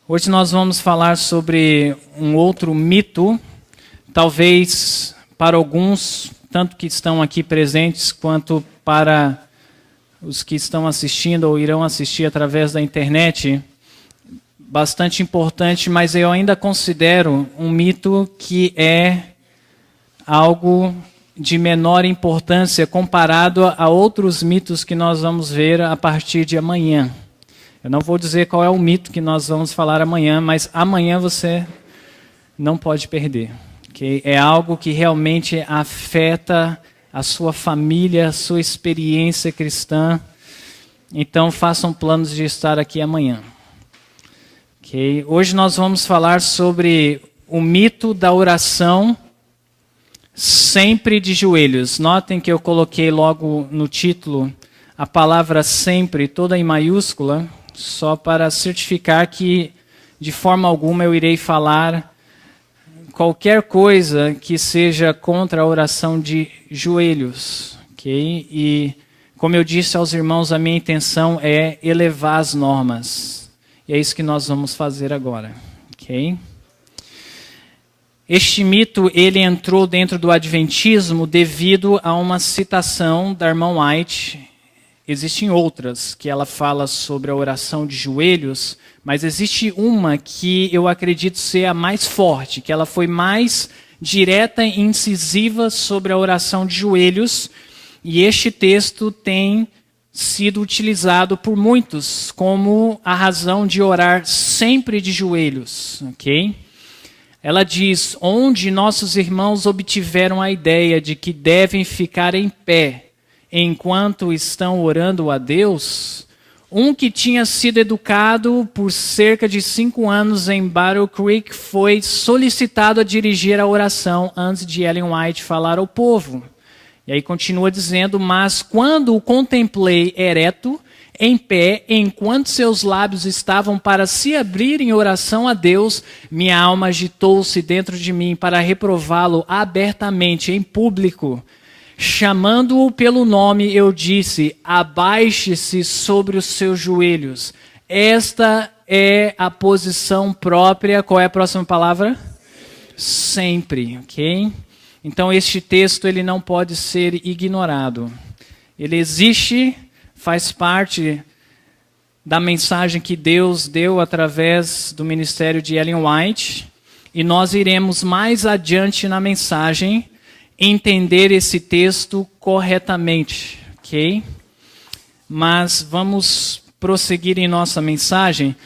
Hoje nós vamos falar sobre um outro mito, talvez para alguns, tanto que estão aqui presentes, quanto para os que estão assistindo ou irão assistir através da internet, bastante importante, mas eu ainda considero um mito que é algo de menor importância comparado a outros mitos que nós vamos ver a partir de amanhã. Eu não vou dizer qual é o mito que nós vamos falar amanhã, mas amanhã você não pode perder. Okay? É algo que realmente afeta a sua família, a sua experiência cristã. Então façam planos de estar aqui amanhã. Okay? Hoje nós vamos falar sobre o mito da oração sempre de joelhos. Notem que eu coloquei logo no título a palavra sempre, toda em maiúscula, só para certificar que de forma alguma eu irei falar qualquer coisa que seja contra a oração de joelhos. Okay? E como eu disse aos irmãos, a minha intenção é elevar as normas. E é isso que nós vamos fazer agora. Okay? Este mito ele entrou dentro do Adventismo devido a uma citação da irmã White. Existem outras que ela fala sobre a oração de joelhos, mas existe uma que eu acredito ser a mais forte, que ela foi mais direta e incisiva sobre a oração de joelhos, e este texto tem sido utilizado por muitos como a razão de orar sempre de joelhos, ok? Ela diz, onde nossos irmãos obtiveram a ideia de que devem ficar em pé enquanto estão orando a Deus, um que tinha sido educado por cerca de 5 anos em Battle Creek foi solicitado a dirigir a oração antes de Ellen White falar ao povo. E aí continua dizendo, mas quando o contemplei ereto, em pé, enquanto seus lábios estavam para se abrir em oração a Deus, minha alma agitou-se dentro de mim para reprová-lo abertamente, em público. Chamando-o pelo nome, eu disse, abaixe-se sobre os seus joelhos. Esta é a posição própria. Qual é a próxima palavra? Sempre, ok? Então este texto ele não pode ser ignorado. Ele existe, faz parte da mensagem que Deus deu através do ministério de Ellen White. E nós iremos mais adiante na mensagem entender esse texto corretamente, ok? Mas vamos prosseguir em nossa mensagem.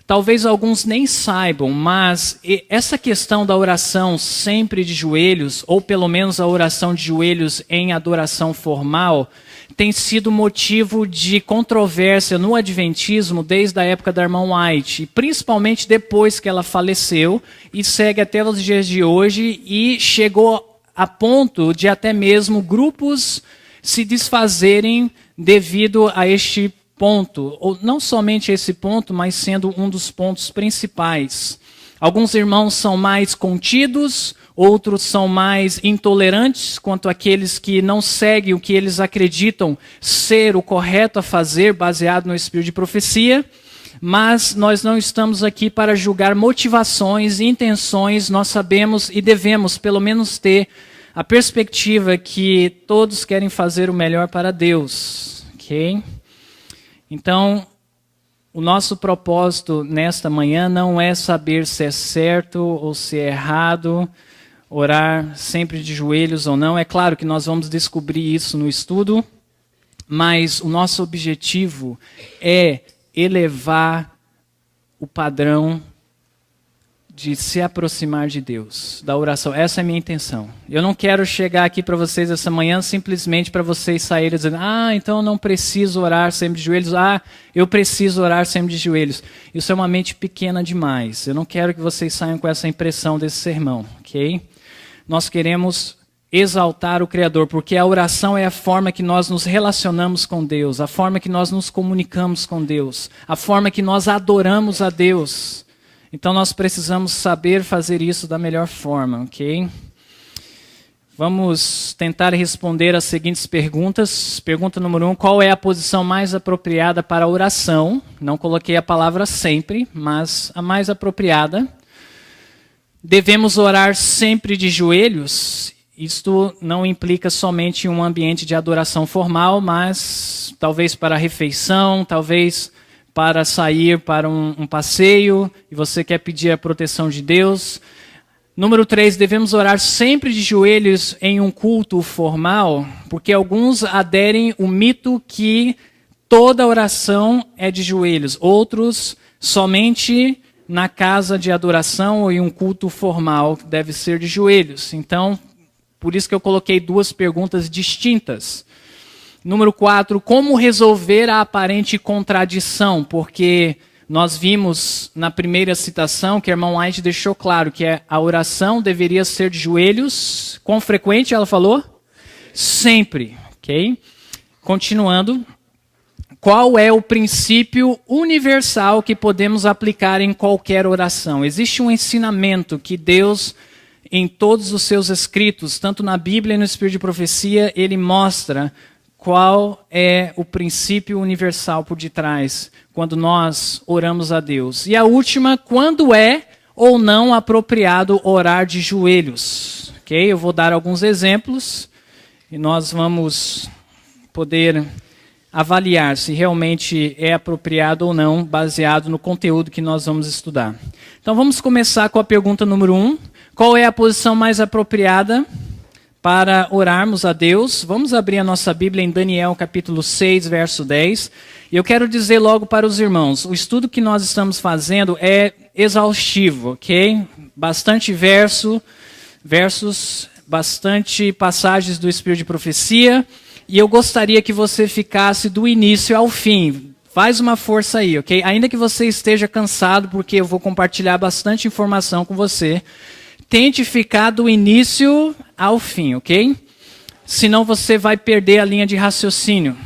Talvez alguns nem saibam, mas essa questão da oração sempre de joelhos, ou pelo menos a oração de joelhos em adoração formal, tem sido motivo de controvérsia no Adventismo desde a época da irmã White, e principalmente depois que ela faleceu, e segue até os dias de hoje, e chegou a ponto de até mesmo grupos se desfazerem devido a este ponto. Ou não somente esse ponto, mas sendo um dos pontos principais. Alguns irmãos são mais contidos, outros são mais intolerantes quanto àqueles que não seguem o que eles acreditam ser o correto a fazer, baseado no espírito de profecia. Mas nós não estamos aqui para julgar motivações e intenções. Nós sabemos e devemos, pelo menos, ter a perspectiva que todos querem fazer o melhor para Deus. Okay? Então, o nosso propósito nesta manhã não é saber se é certo ou se é errado, orar sempre de joelhos ou não. É claro que nós vamos descobrir isso no estudo, mas o nosso objetivo é elevar o padrão de se aproximar de Deus, da oração. Essa é a minha intenção. Eu não quero chegar aqui para vocês essa manhã simplesmente para vocês saírem dizendo, então eu não preciso orar sempre de joelhos, eu preciso orar sempre de joelhos. Isso é uma mente pequena demais. Eu não quero que vocês saiam com essa impressão desse sermão, ok? Nós queremos exaltar o Criador, porque a oração é a forma que nós nos relacionamos com Deus, a forma que nós nos comunicamos com Deus, a forma que nós adoramos a Deus. Então nós precisamos saber fazer isso da melhor forma, ok? Vamos tentar responder as seguintes perguntas. Pergunta número 1, qual é a posição mais apropriada para a oração? Não coloquei a palavra sempre, mas a mais apropriada. Devemos orar sempre de joelhos? Isto não implica somente um ambiente de adoração formal, mas talvez para a refeição, talvez para sair para um passeio, e você quer pedir a proteção de Deus. Número 3, devemos orar sempre de joelhos em um culto formal, porque alguns aderem o mito que toda oração é de joelhos, outros somente na casa de adoração ou em um culto formal deve ser de joelhos. Então, por isso que eu coloquei duas perguntas distintas. Número 4, como resolver a aparente contradição? Porque nós vimos na primeira citação que a irmã White deixou claro que a oração deveria ser de joelhos. Quão frequente ela falou? Sempre. Ok? Continuando. Qual é o princípio universal que podemos aplicar em qualquer oração? Existe um ensinamento que Deus, em todos os seus escritos, tanto na Bíblia e no Espírito de Profecia, ele mostra qual é o princípio universal por detrás quando nós oramos a Deus. E a última, quando é ou não apropriado orar de joelhos? Ok? Eu vou dar alguns exemplos e nós vamos poder avaliar se realmente é apropriado ou não, baseado no conteúdo que nós vamos estudar. Então vamos começar com a pergunta número 1. Qual é a posição mais apropriada para orarmos a Deus? Vamos abrir a nossa Bíblia em Daniel capítulo 6, verso 10. E eu quero dizer logo para os irmãos, o estudo que nós estamos fazendo é exaustivo, ok? Bastante versos, bastante passagens do Espírito de Profecia. E eu gostaria que você ficasse do início ao fim. Faz uma força aí, ok? Ainda que você esteja cansado, porque eu vou compartilhar bastante informação com você, tente ficar do início ao fim, ok? Senão você vai perder a linha de raciocínio.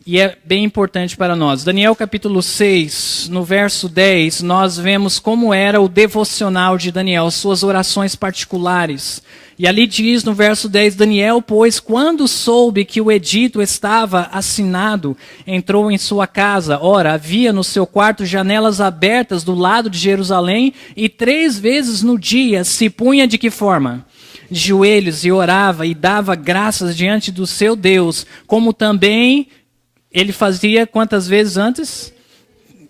E é bem importante para nós. Daniel capítulo 6, no verso 10, nós vemos como era o devocional de Daniel, suas orações particulares. E ali diz no verso 10, Daniel, pois, quando soube que o edito estava assinado, entrou em sua casa. Ora, havia no seu quarto janelas abertas do lado de Jerusalém, e 3 vezes no dia se punha de que forma? De joelhos e orava e dava graças diante do seu Deus, como também ele fazia quantas vezes antes?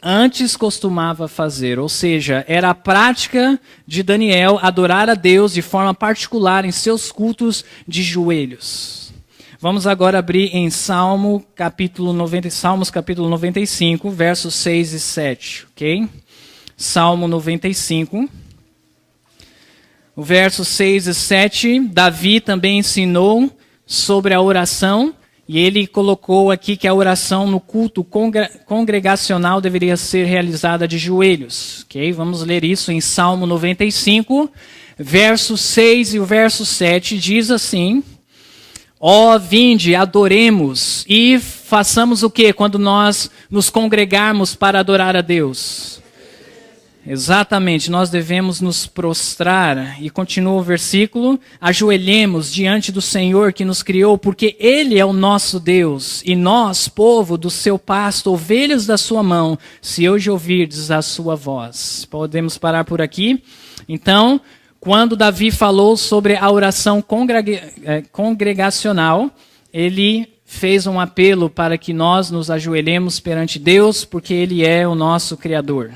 Antes costumava fazer, ou seja, era a prática de Daniel adorar a Deus de forma particular em seus cultos de joelhos. Vamos agora abrir em Salmos capítulo 95, versos 6 e 7, ok? Salmo 95, o verso 6 e 7, Davi também ensinou sobre a oração. E ele colocou aqui que a oração no culto congregacional deveria ser realizada de joelhos. Okay? Vamos ler isso em Salmo 95, verso 6 e o verso 7. Diz assim, ó, vinde, adoremos e façamos o quê quando nós nos congregarmos para adorar a Deus? Exatamente, nós devemos nos prostrar, e continua o versículo, ajoelhemos diante do Senhor que nos criou, porque Ele é o nosso Deus, e nós, povo do seu pasto, ovelhas da sua mão, se hoje ouvirdes a sua voz. Podemos parar por aqui? Então, quando Davi falou sobre a oração congregacional, ele fez um apelo para que nós nos ajoelhemos perante Deus, porque Ele é o nosso Criador.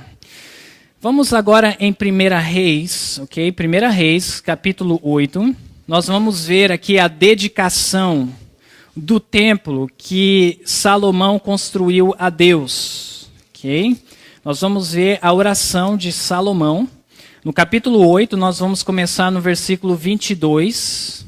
Vamos agora em 1 Reis, ok? 1 Reis, capítulo 8. Nós vamos ver aqui a dedicação do templo que Salomão construiu a Deus, ok? Nós vamos ver a oração de Salomão. No capítulo 8, nós vamos começar no versículo 22.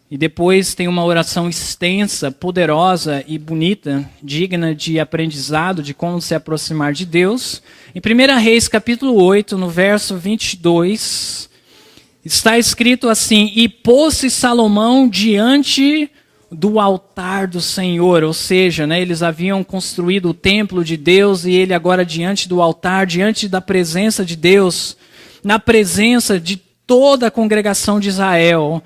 E depois tem uma oração extensa, poderosa e bonita, digna de aprendizado, de como se aproximar de Deus. Em 1 Reis, capítulo 8, no verso 22, está escrito assim, e pôs-se Salomão diante do altar do Senhor, ou seja, eles haviam construído o templo de Deus e ele agora diante do altar, diante da presença de Deus, na presença de toda a congregação de Israel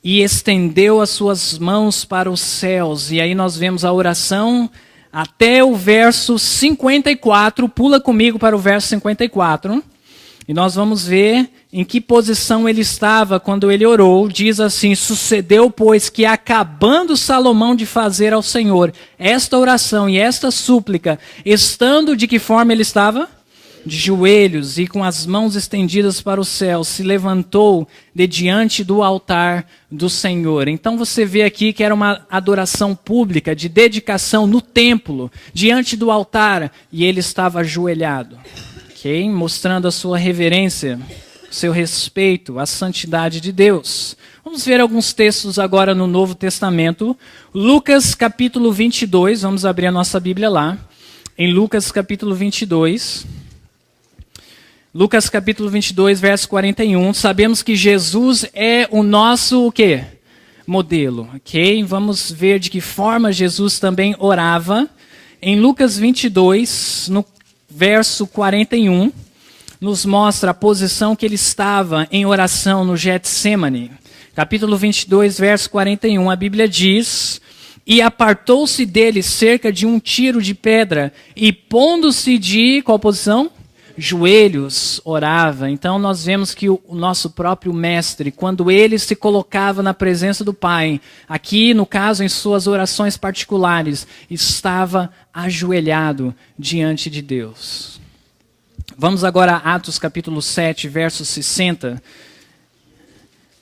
e estendeu as suas mãos para os céus. E aí nós vemos a oração até o verso 54. Pula comigo para o verso 54. E nós vamos ver em que posição ele estava quando ele orou. Diz assim: sucedeu, pois, que acabando Salomão de fazer ao Senhor esta oração e esta súplica, estando de que forma ele estava? De joelhos e com as mãos estendidas para o céu, se levantou de diante do altar do Senhor. Então você vê aqui que era uma adoração pública, de dedicação no templo, diante do altar, e ele estava ajoelhado. Okay? Mostrando a sua reverência, seu respeito à santidade de Deus. Vamos ver alguns textos agora no Novo Testamento. Lucas capítulo 22, vamos abrir a nossa Bíblia lá. Em Lucas capítulo 22. Lucas capítulo 22, verso 41. Sabemos que Jesus é o nosso o quê? Modelo. Okay? Vamos ver de que forma Jesus também orava. Em Lucas 22, no verso 41, nos mostra a posição que ele estava em oração no Getsemane. Capítulo 22, verso 41, a Bíblia diz: e apartou-se dele cerca de um tiro de pedra, e pondo-se de, qual posição? Joelhos, orava. Então nós vemos que o nosso próprio mestre, quando ele se colocava na presença do Pai, aqui no caso em suas orações particulares, estava ajoelhado diante de Deus. Vamos agora a Atos capítulo 7, verso 60.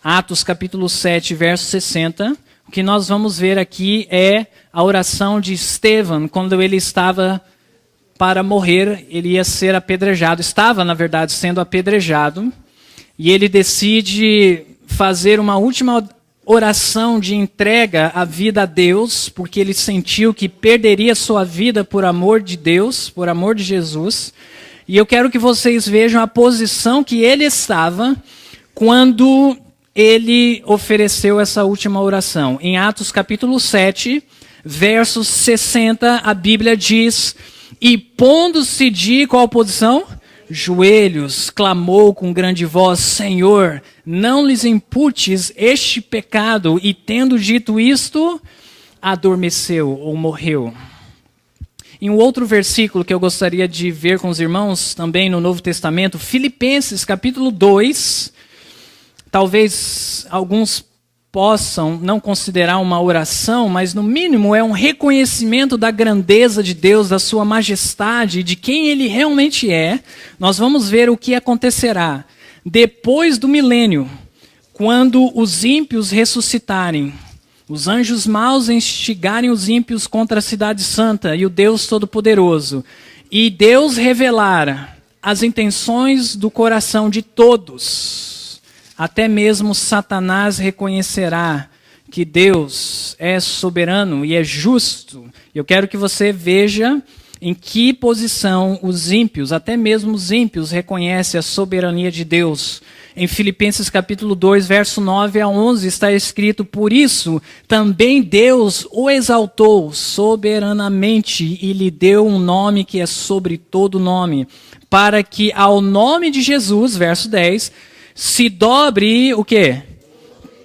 Atos capítulo 7, verso 60. O que nós vamos ver aqui é a oração de Estevão, quando ele estava para morrer, ele ia ser apedrejado. Estava, na verdade, sendo apedrejado. E ele decide fazer uma última oração de entrega à vida a Deus, porque ele sentiu que perderia sua vida por amor de Deus, por amor de Jesus. E eu quero que vocês vejam a posição que ele estava quando ele ofereceu essa última oração. Em Atos capítulo 7, verso 60, a Bíblia diz: e pondo-se de qual posição? Joelhos, clamou com grande voz: Senhor, não lhes imputes este pecado. E tendo dito isto, adormeceu ou morreu. Em um outro versículo que eu gostaria de ver com os irmãos, também no Novo Testamento, Filipenses capítulo 2, talvez alguns possam não considerar uma oração, mas no mínimo é um reconhecimento da grandeza de Deus, da sua majestade, de quem Ele realmente é. Nós vamos ver o que acontecerá depois do milênio, quando os ímpios ressuscitarem, os anjos maus instigarem os ímpios contra a cidade santa e o Deus Todo-Poderoso, e Deus revelar as intenções do coração de todos. Até mesmo Satanás reconhecerá que Deus é soberano e é justo. Eu quero que você veja em que posição os ímpios, até mesmo os ímpios, reconhecem a soberania de Deus. Em Filipenses capítulo 2, verso 9 a 11, está escrito: por isso também Deus o exaltou soberanamente e lhe deu um nome que é sobre todo nome, para que ao nome de Jesus, verso 10, se dobre o quê?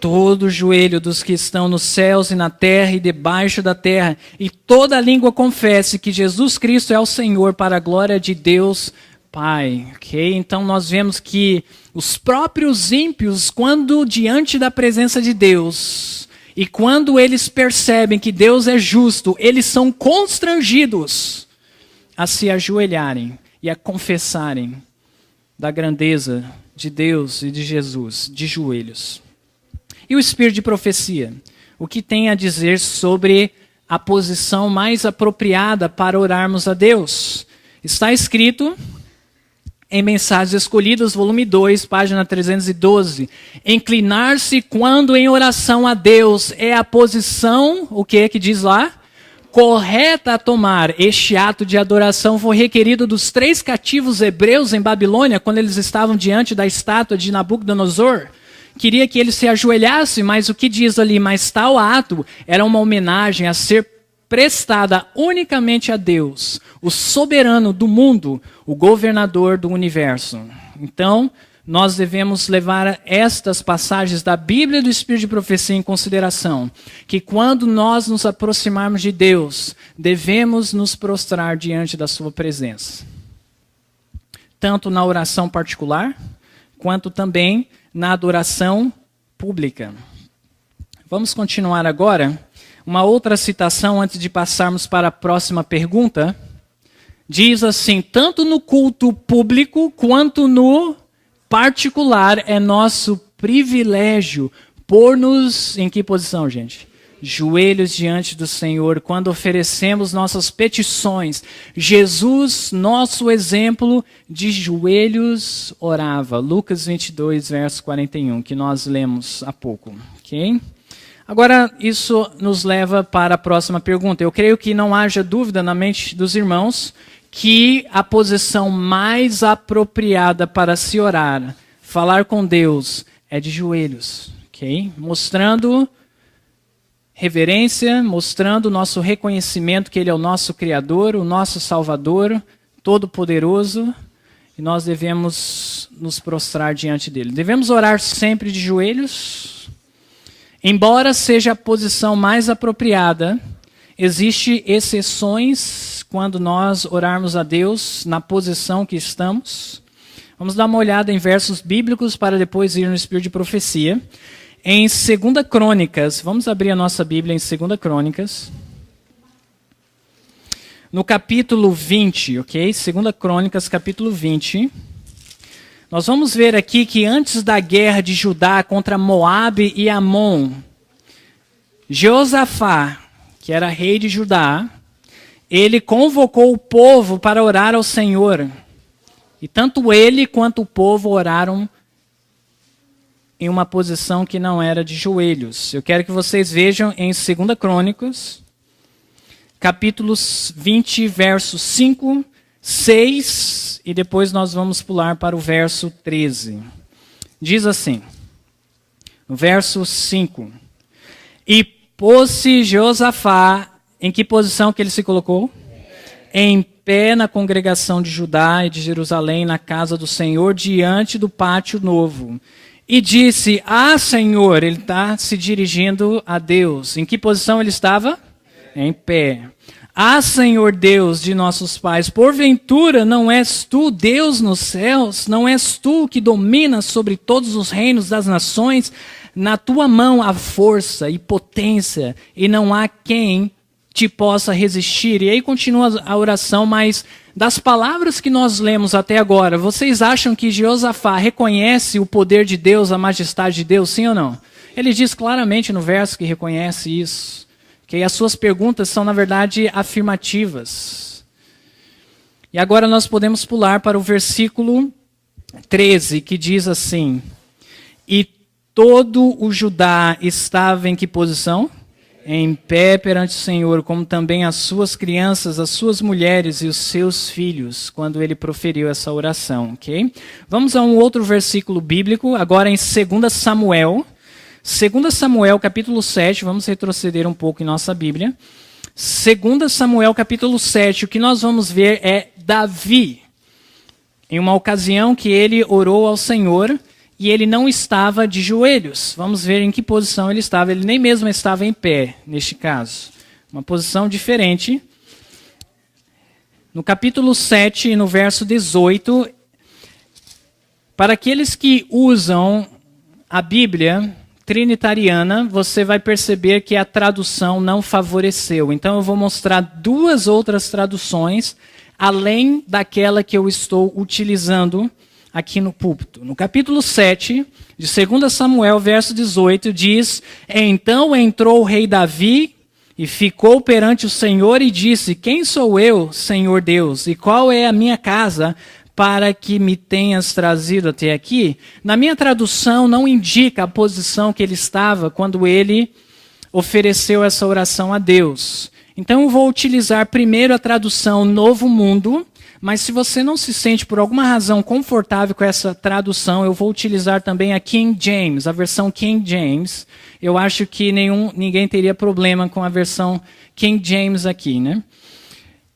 Todo o joelho dos que estão nos céus e na terra e debaixo da terra, e toda língua confesse que Jesus Cristo é o Senhor, para a glória de Deus Pai. Okay? Então nós vemos que os próprios ímpios, quando diante da presença de Deus, e quando eles percebem que Deus é justo, eles são constrangidos a se ajoelharem e a confessarem da grandeza de Deus e de Jesus, de joelhos. E o espírito de profecia? O que tem a dizer sobre a posição mais apropriada para orarmos a Deus? Está escrito em Mensagens Escolhidas, volume 2, página 312. Inclinar-se quando em oração a Deus é a posição, o que é que diz lá? Correta a tomar. Este ato de adoração foi requerido dos 3 cativos hebreus em Babilônia, quando eles estavam diante da estátua de Nabucodonosor. Queria que eles se ajoelhassem, mas o que diz ali? Mas tal ato era uma homenagem a ser prestada unicamente a Deus, o soberano do mundo, o governador do universo. Então, nós devemos levar estas passagens da Bíblia e do Espírito de Profecia em consideração. Que quando nós nos aproximarmos de Deus, devemos nos prostrar diante da sua presença. Tanto na oração particular, quanto também na adoração pública. Vamos continuar agora. Uma outra citação antes de passarmos para a próxima pergunta. Diz assim, tanto no culto público quanto no particular é nosso privilégio pôr-nos em que posição, gente? Joelhos diante do Senhor quando oferecemos nossas petições. Jesus, nosso exemplo, de joelhos orava. Lucas 22, verso 41, que nós lemos há pouco. Ok? Agora, isso nos leva para a próxima pergunta. Eu creio que não haja dúvida na mente dos irmãos que a posição mais apropriada para se orar, falar com Deus, é de joelhos. Ok? Mostrando reverência, mostrando o nosso reconhecimento que Ele é o nosso Criador, o nosso Salvador, Todo-Poderoso, e nós devemos nos prostrar diante dEle. Devemos orar sempre de joelhos. Embora seja a posição mais apropriada, existem exceções quando nós orarmos a Deus na posição que estamos. Vamos dar uma olhada em versos bíblicos para depois ir no Espírito de Profecia. Em 2 Crônicas, vamos abrir a nossa Bíblia em 2 Crônicas. No capítulo 20, ok? 2 Crônicas, capítulo 20. Nós vamos ver aqui que antes da guerra de Judá contra Moabe e Amon, Jeosafá, que era rei de Judá, ele convocou o povo para orar ao Senhor. E tanto ele quanto o povo oraram em uma posição que não era de joelhos. Eu quero que vocês vejam em 2 Crônicas, capítulos 20, versos 5, 6, e depois nós vamos pular para o verso 13. Diz assim, no verso 5, e pôs-se Jeosafá, em que posição que ele se colocou? Em pé na congregação de Judá e de Jerusalém, na casa do Senhor, diante do pátio novo. E disse, Senhor, ele está se dirigindo a Deus. Em que posição ele estava? Em pé. Senhor Deus de nossos pais, porventura não és tu Deus nos céus? Não és tu que dominas sobre todos os reinos das nações? Na tua mão há força e potência, e não há quem te possa resistir. E aí continua a oração, mas das palavras que nós lemos até agora, vocês acham que Jeosafá reconhece o poder de Deus, a majestade de Deus, sim ou não? Ele diz claramente no verso que reconhece isso. Que as suas perguntas são, na verdade, afirmativas. E agora nós podemos pular para o versículo 13, que diz assim, e todo o Judá estava em que posição? Em pé perante o Senhor, como também as suas crianças, as suas mulheres e os seus filhos, quando ele proferiu essa oração. Okay? Vamos a um outro versículo bíblico, agora em 2 Samuel. 2 Samuel, capítulo 7, vamos retroceder um pouco em nossa Bíblia. 2 Samuel, capítulo 7, o que nós vamos ver é Davi. Em uma ocasião que ele orou ao Senhor e ele não estava de joelhos. Vamos ver em que posição ele estava. Ele nem mesmo estava em pé, neste caso. Uma posição diferente. No capítulo 7, no verso 18, para aqueles que usam a Bíblia trinitariana, você vai perceber que a tradução não favoreceu. Então eu vou mostrar duas outras traduções, além daquela que eu estou utilizando aqui no púlpito. No capítulo 7, de 2 Samuel, verso 18, diz, então entrou o rei Davi e ficou perante o Senhor e disse, quem sou eu, Senhor Deus, e qual é a minha casa para que me tenhas trazido até aqui? Na minha tradução não indica a posição que ele estava quando ele ofereceu essa oração a Deus. Então eu vou utilizar primeiro a tradução Novo Mundo, mas se você não se sente por alguma razão confortável com essa tradução, eu vou utilizar também a King James, a versão King James. Eu acho que ninguém teria problema com a versão King James aqui, né?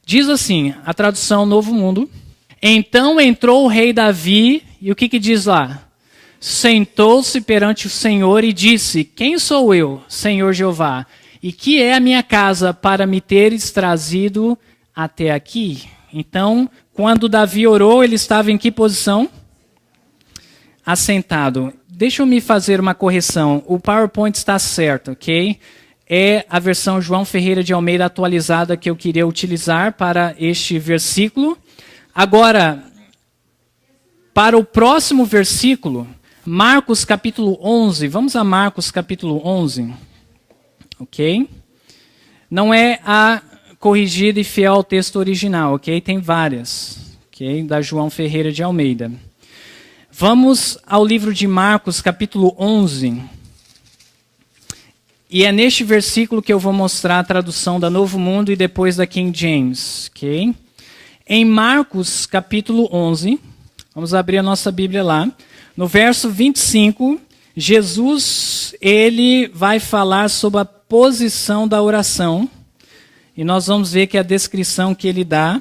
Diz assim, a tradução Novo Mundo, então entrou o rei Davi, e o que diz lá? sentou-se perante o Senhor e disse: quem sou eu, Senhor Jeová? E que é a minha casa para me teres trazido até aqui? Então, quando Davi orou, ele estava em que posição? Assentado. Deixa eu me fazer uma correção. O PowerPoint está certo, ok? É a versão João Ferreira de Almeida atualizada que eu queria utilizar para este versículo. Agora, para o próximo versículo, Marcos capítulo 11. Vamos a Marcos capítulo 11. Ok? Não é a corrigida e fiel ao texto original, ok? Tem várias, ok? Da João Ferreira de Almeida. Vamos ao livro de Marcos, capítulo 11. E é neste versículo que eu vou mostrar a tradução da Novo Mundo e depois da King James, ok? Em Marcos, capítulo 11, vamos abrir a nossa Bíblia lá. No verso 25, Jesus, ele vai falar sobre a posição da oração. E nós vamos ver que a descrição que ele dá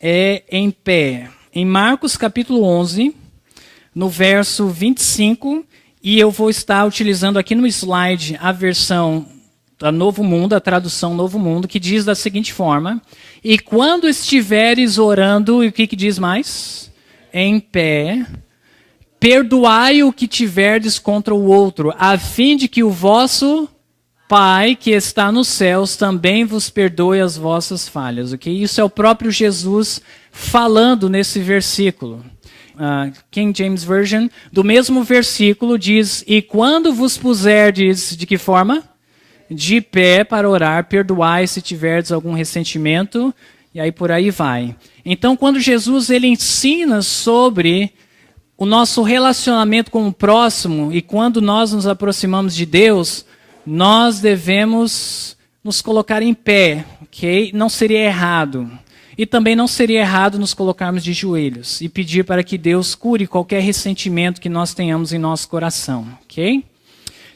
é em pé. Em Marcos capítulo 11, no verso 25, e eu vou estar utilizando aqui no slide a versão da Novo Mundo, a tradução Novo Mundo, que diz da seguinte forma: e quando estiveres orando, e o que diz mais? Em pé, perdoai o que tiverdes contra o outro, a fim de que o vosso Pai que está nos céus também vos perdoe as vossas falhas, ok? Isso é o próprio Jesus falando nesse versículo. King James Version, do mesmo versículo diz: e quando vos puserdes, de que forma? De pé para orar, perdoai se tiverdes algum ressentimento, e aí por aí vai. Então, quando Jesus ele ensina sobre o nosso relacionamento com o próximo, e quando nós nos aproximamos de Deus, nós devemos nos colocar em pé, ok? Não seria errado. E também não seria errado nos colocarmos de joelhos e pedir para que Deus cure qualquer ressentimento que nós tenhamos em nosso coração, ok?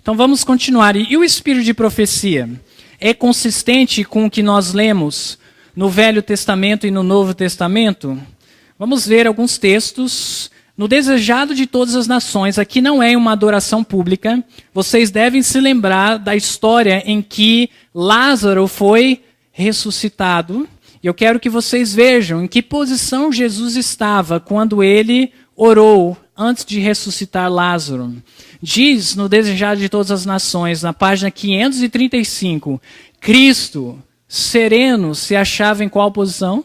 Então vamos continuar. E o espírito de profecia é consistente com o que nós lemos no Velho Testamento e no Novo Testamento? Vamos ver alguns textos. No desejado de todas as nações, aqui não é uma adoração pública, vocês devem se lembrar da história em que Lázaro foi ressuscitado. E eu quero que vocês vejam em que posição Jesus estava quando ele orou antes de ressuscitar Lázaro. Diz no desejado de todas as nações, na página 535, Cristo, sereno, se achava em qual posição?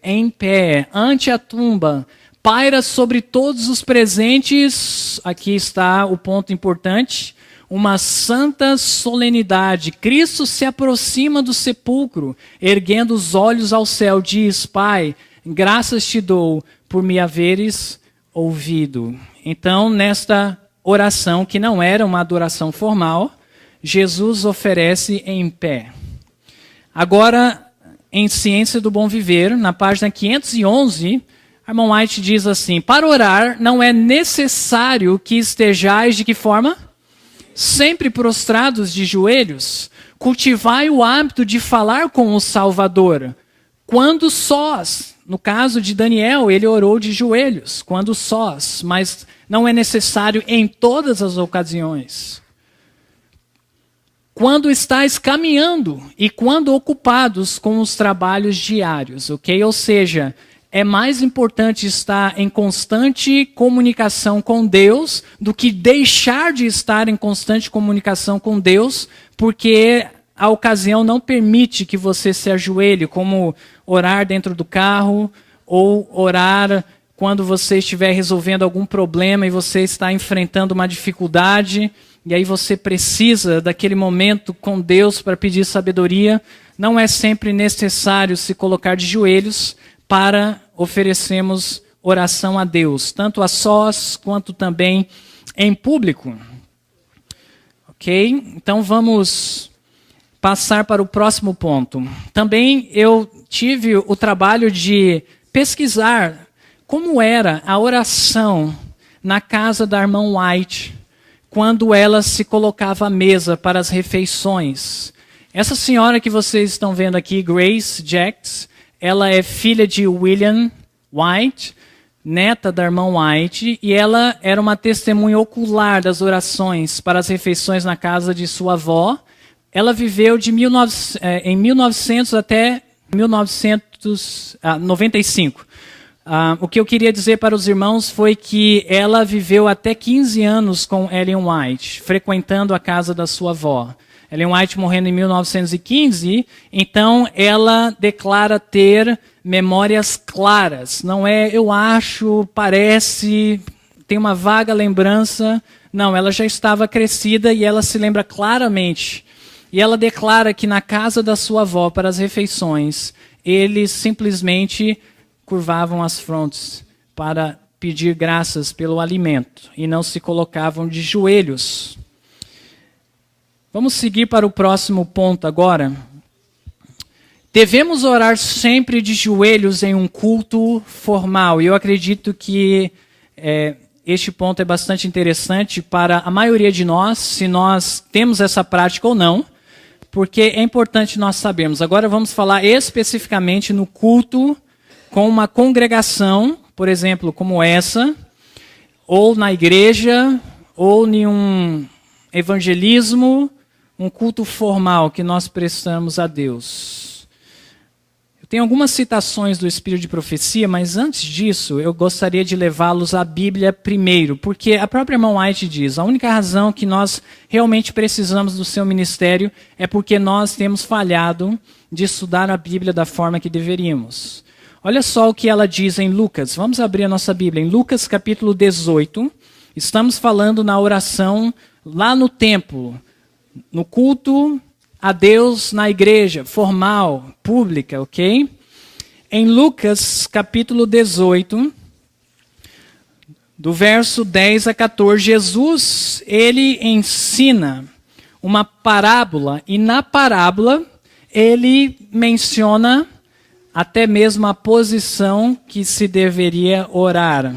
Em pé, ante a tumba. Paira sobre todos os presentes, aqui está o ponto importante, uma santa solenidade. Cristo se aproxima do sepulcro, erguendo os olhos ao céu, diz: Pai, graças te dou por me haveres ouvido. Então, nesta oração, que não era uma adoração formal, Jesus oferece em pé. Agora, em Ciência do Bom Viver, na página 511, Armand White diz assim: para orar não é necessário que estejais de que forma? Sempre prostrados de joelhos. Cultivai o hábito de falar com o Salvador. Quando sós. No caso de Daniel, ele orou de joelhos, quando sós. Mas não é necessário em todas as ocasiões. Quando estáis caminhando e quando ocupados com os trabalhos diários, ok? Ou seja, é mais importante estar em constante comunicação com Deus do que deixar de estar em constante comunicação com Deus, porque a ocasião não permite que você se ajoelhe, como orar dentro do carro ou orar quando você estiver resolvendo algum problema e você está enfrentando uma dificuldade e aí você precisa daquele momento com Deus para pedir sabedoria. Não é sempre necessário se colocar de joelhos para oferecermos oração a Deus, tanto a sós quanto também em público. Ok? Então vamos passar para o próximo ponto. Também eu tive o trabalho de pesquisar como era a oração na casa da irmã White, quando ela se colocava à mesa para as refeições. Essa senhora que vocês estão vendo aqui, Grace Jacks, ela é filha de William White, neta da irmã White, e ela era uma testemunha ocular das orações para as refeições na casa de sua avó. Ela viveu em 1900 até 1995. O que eu queria dizer para os irmãos foi que ela viveu até 15 anos com Ellen White, frequentando a casa da sua avó. Ellen White morrendo em 1915, então ela declara ter memórias claras. Não é eu acho, parece, tem uma vaga lembrança. Não, ela já estava crescida e ela se lembra claramente. E ela declara que na casa da sua avó, para as refeições, eles simplesmente curvavam as frontes para pedir graças pelo alimento e não se colocavam de joelhos. Vamos seguir para o próximo ponto agora. Devemos orar sempre de joelhos em um culto formal. E eu acredito que este ponto é bastante interessante para a maioria de nós, se nós temos essa prática ou não, porque é importante nós sabermos. Agora vamos falar especificamente no culto com uma congregação, por exemplo, como essa, ou na igreja, ou em um evangelismo, um culto formal que nós prestamos a Deus. Eu tenho algumas citações do Espírito de Profecia, mas antes disso, eu gostaria de levá-los à Bíblia primeiro, porque a própria irmã White diz, a única razão que nós realmente precisamos do seu ministério é porque nós temos falhado de estudar a Bíblia da forma que deveríamos. Olha só o que ela diz em Lucas. Vamos abrir a nossa Bíblia. Em Lucas capítulo 18, estamos falando na oração lá no templo, no culto a Deus na igreja, formal, pública, ok? Em Lucas capítulo 18, do verso 10 a 14, Jesus, ele ensina uma parábola, e na parábola ele menciona até mesmo a posição que se deveria orar.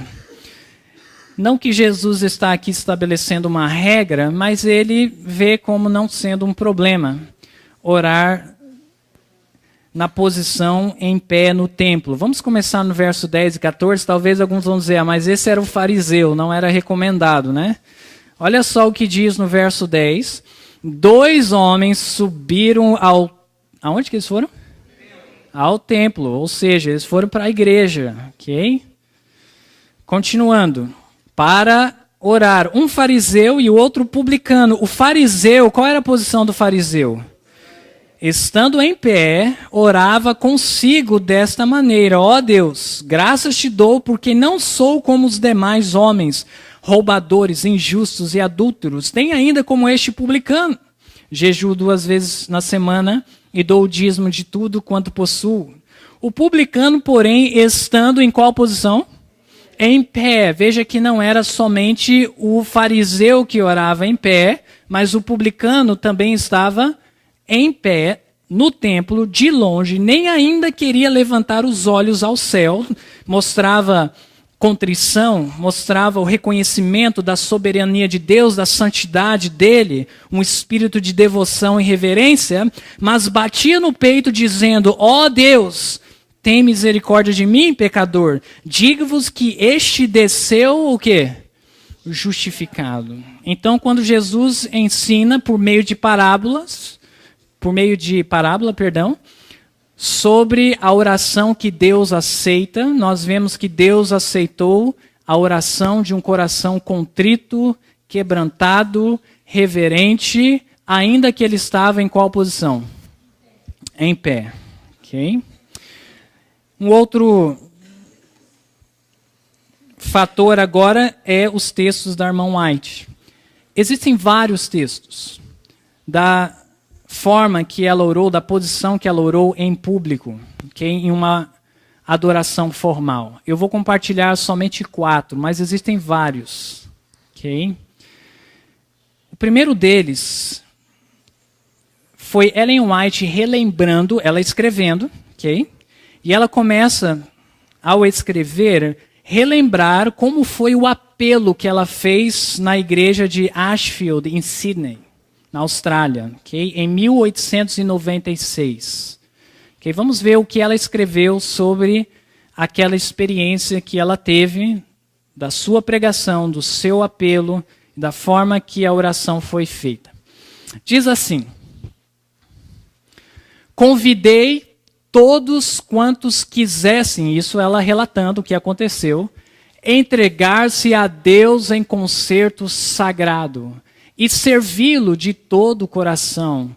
Não que Jesus está aqui estabelecendo uma regra, mas ele vê como não sendo um problema orar na posição em pé no templo. Vamos começar no verso 10 e 14. Talvez alguns vão dizer, mas esse era o fariseu, não era recomendado, né? Olha só o que diz no verso 10. 2 homens subiram aonde que eles foram? Ao templo, ou seja, eles foram para a igreja, ok? Continuando, para orar, um fariseu e o outro publicano. O fariseu, qual era a posição do fariseu? Estando em pé, orava consigo desta maneira, ó Deus, graças te dou porque não sou como os demais homens, roubadores, injustos e adúlteros, nem ainda como este publicano. Jejuo 2 vezes na semana e dou o dízimo de tudo quanto possuo. O publicano, porém, estando em qual posição? Em pé. Veja que não era somente o fariseu que orava em pé, mas o publicano também estava em pé no templo, de longe, nem ainda queria levantar os olhos ao céu, mostrava contrição, mostrava o reconhecimento da soberania de Deus, da santidade dele, um espírito de devoção e reverência, mas batia no peito dizendo, ó Deus, tem misericórdia de mim, pecador. Digo-vos que este desceu o quê? Justificado. Então, quando Jesus ensina por meio de parábola, sobre a oração que Deus aceita, nós vemos que Deus aceitou a oração de um coração contrito, quebrantado, reverente, ainda que ele estava em qual posição? Em pé. Ok? Um outro fator agora é os textos da irmã White. Existem vários textos da forma que ela orou, da posição que ela orou em público, okay? Em uma adoração formal. Eu vou compartilhar somente 4, mas existem vários. Okay? O primeiro deles foi Ellen White relembrando, ela escrevendo, okay? E ela começa, ao escrever, relembrar como foi o apelo que ela fez na igreja de Ashfield, em Sydney, na Austrália, okay? Em 1896. Okay? Vamos ver o que ela escreveu sobre aquela experiência que ela teve da sua pregação, do seu apelo, da forma que a oração foi feita. Diz assim: convidei todos quantos quisessem, isso ela relatando o que aconteceu, entregar-se a Deus em concerto sagrado e servi-lo de todo o coração,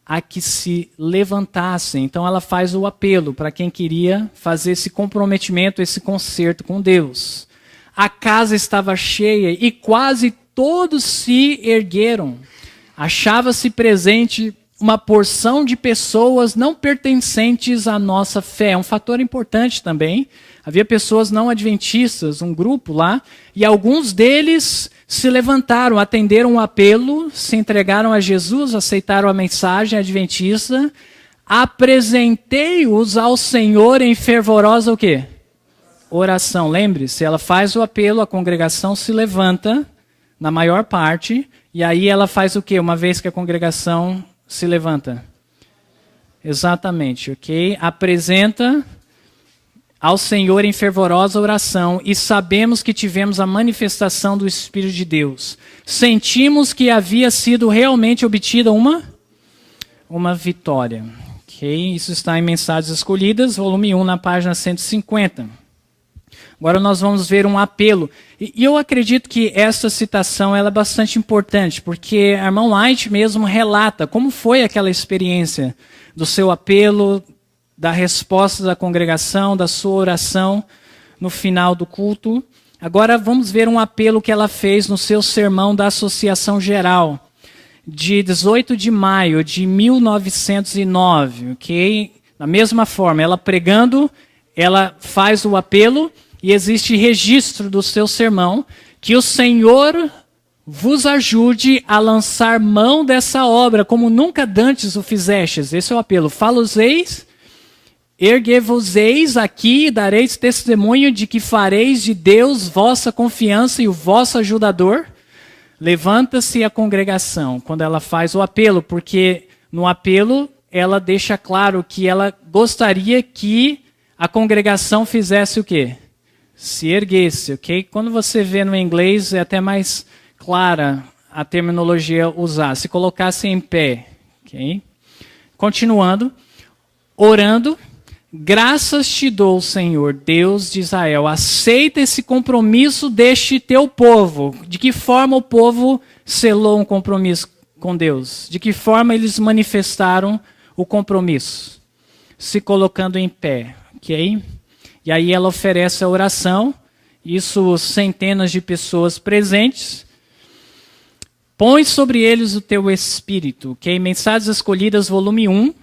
a que se levantassem. Então ela faz o apelo para quem queria fazer esse comprometimento, esse concerto com Deus. A casa estava cheia e quase todos se ergueram. Achava-se presente uma porção de pessoas não pertencentes à nossa fé. É um fator importante também. Havia pessoas não adventistas, um grupo lá, e alguns deles se levantaram, atenderam o apelo, se entregaram a Jesus, aceitaram a mensagem adventista. Apresentei-os ao Senhor em fervorosa o quê? Oração. Lembre-se, ela faz o apelo, a congregação se levanta, na maior parte, e aí ela faz o quê? Uma vez que a congregação se levanta. Exatamente, ok? Apresenta ao Senhor em fervorosa oração e sabemos que tivemos a manifestação do Espírito de Deus. Sentimos que havia sido realmente obtida uma vitória. Ok? Isso está em Mensagens Escolhidas, volume 1, na página 150. Agora nós vamos ver um apelo. E eu acredito que essa citação ela é bastante importante, porque a irmã White mesmo relata como foi aquela experiência do seu apelo, da resposta da congregação, da sua oração no final do culto. Agora vamos ver um apelo que ela fez no seu sermão da Associação Geral, de 18 de maio de 1909. Okay? Da mesma forma, ela pregando, ela faz o apelo, e existe registro do seu sermão, que o Senhor vos ajude a lançar mão dessa obra, como nunca dantes o fizestes. Esse é o apelo. Falo-eis, ergue-vos-eis aqui e dareis testemunho de que fareis de Deus vossa confiança e o vosso ajudador. Levanta-se a congregação, quando ela faz o apelo, porque no apelo ela deixa claro que ela gostaria que a congregação fizesse o quê? Se erguesse, ok? Quando você vê no inglês, é até mais clara a terminologia usar. Se colocasse em pé, ok? Continuando, orando, graças te dou, Senhor, Deus de Israel. Aceita esse compromisso deste teu povo. De que forma o povo selou um compromisso com Deus? De que forma eles manifestaram o compromisso? Se colocando em pé, ok? E aí ela oferece a oração, isso centenas de pessoas presentes. Põe sobre eles o teu espírito, ok? Mensagens Escolhidas, volume 1,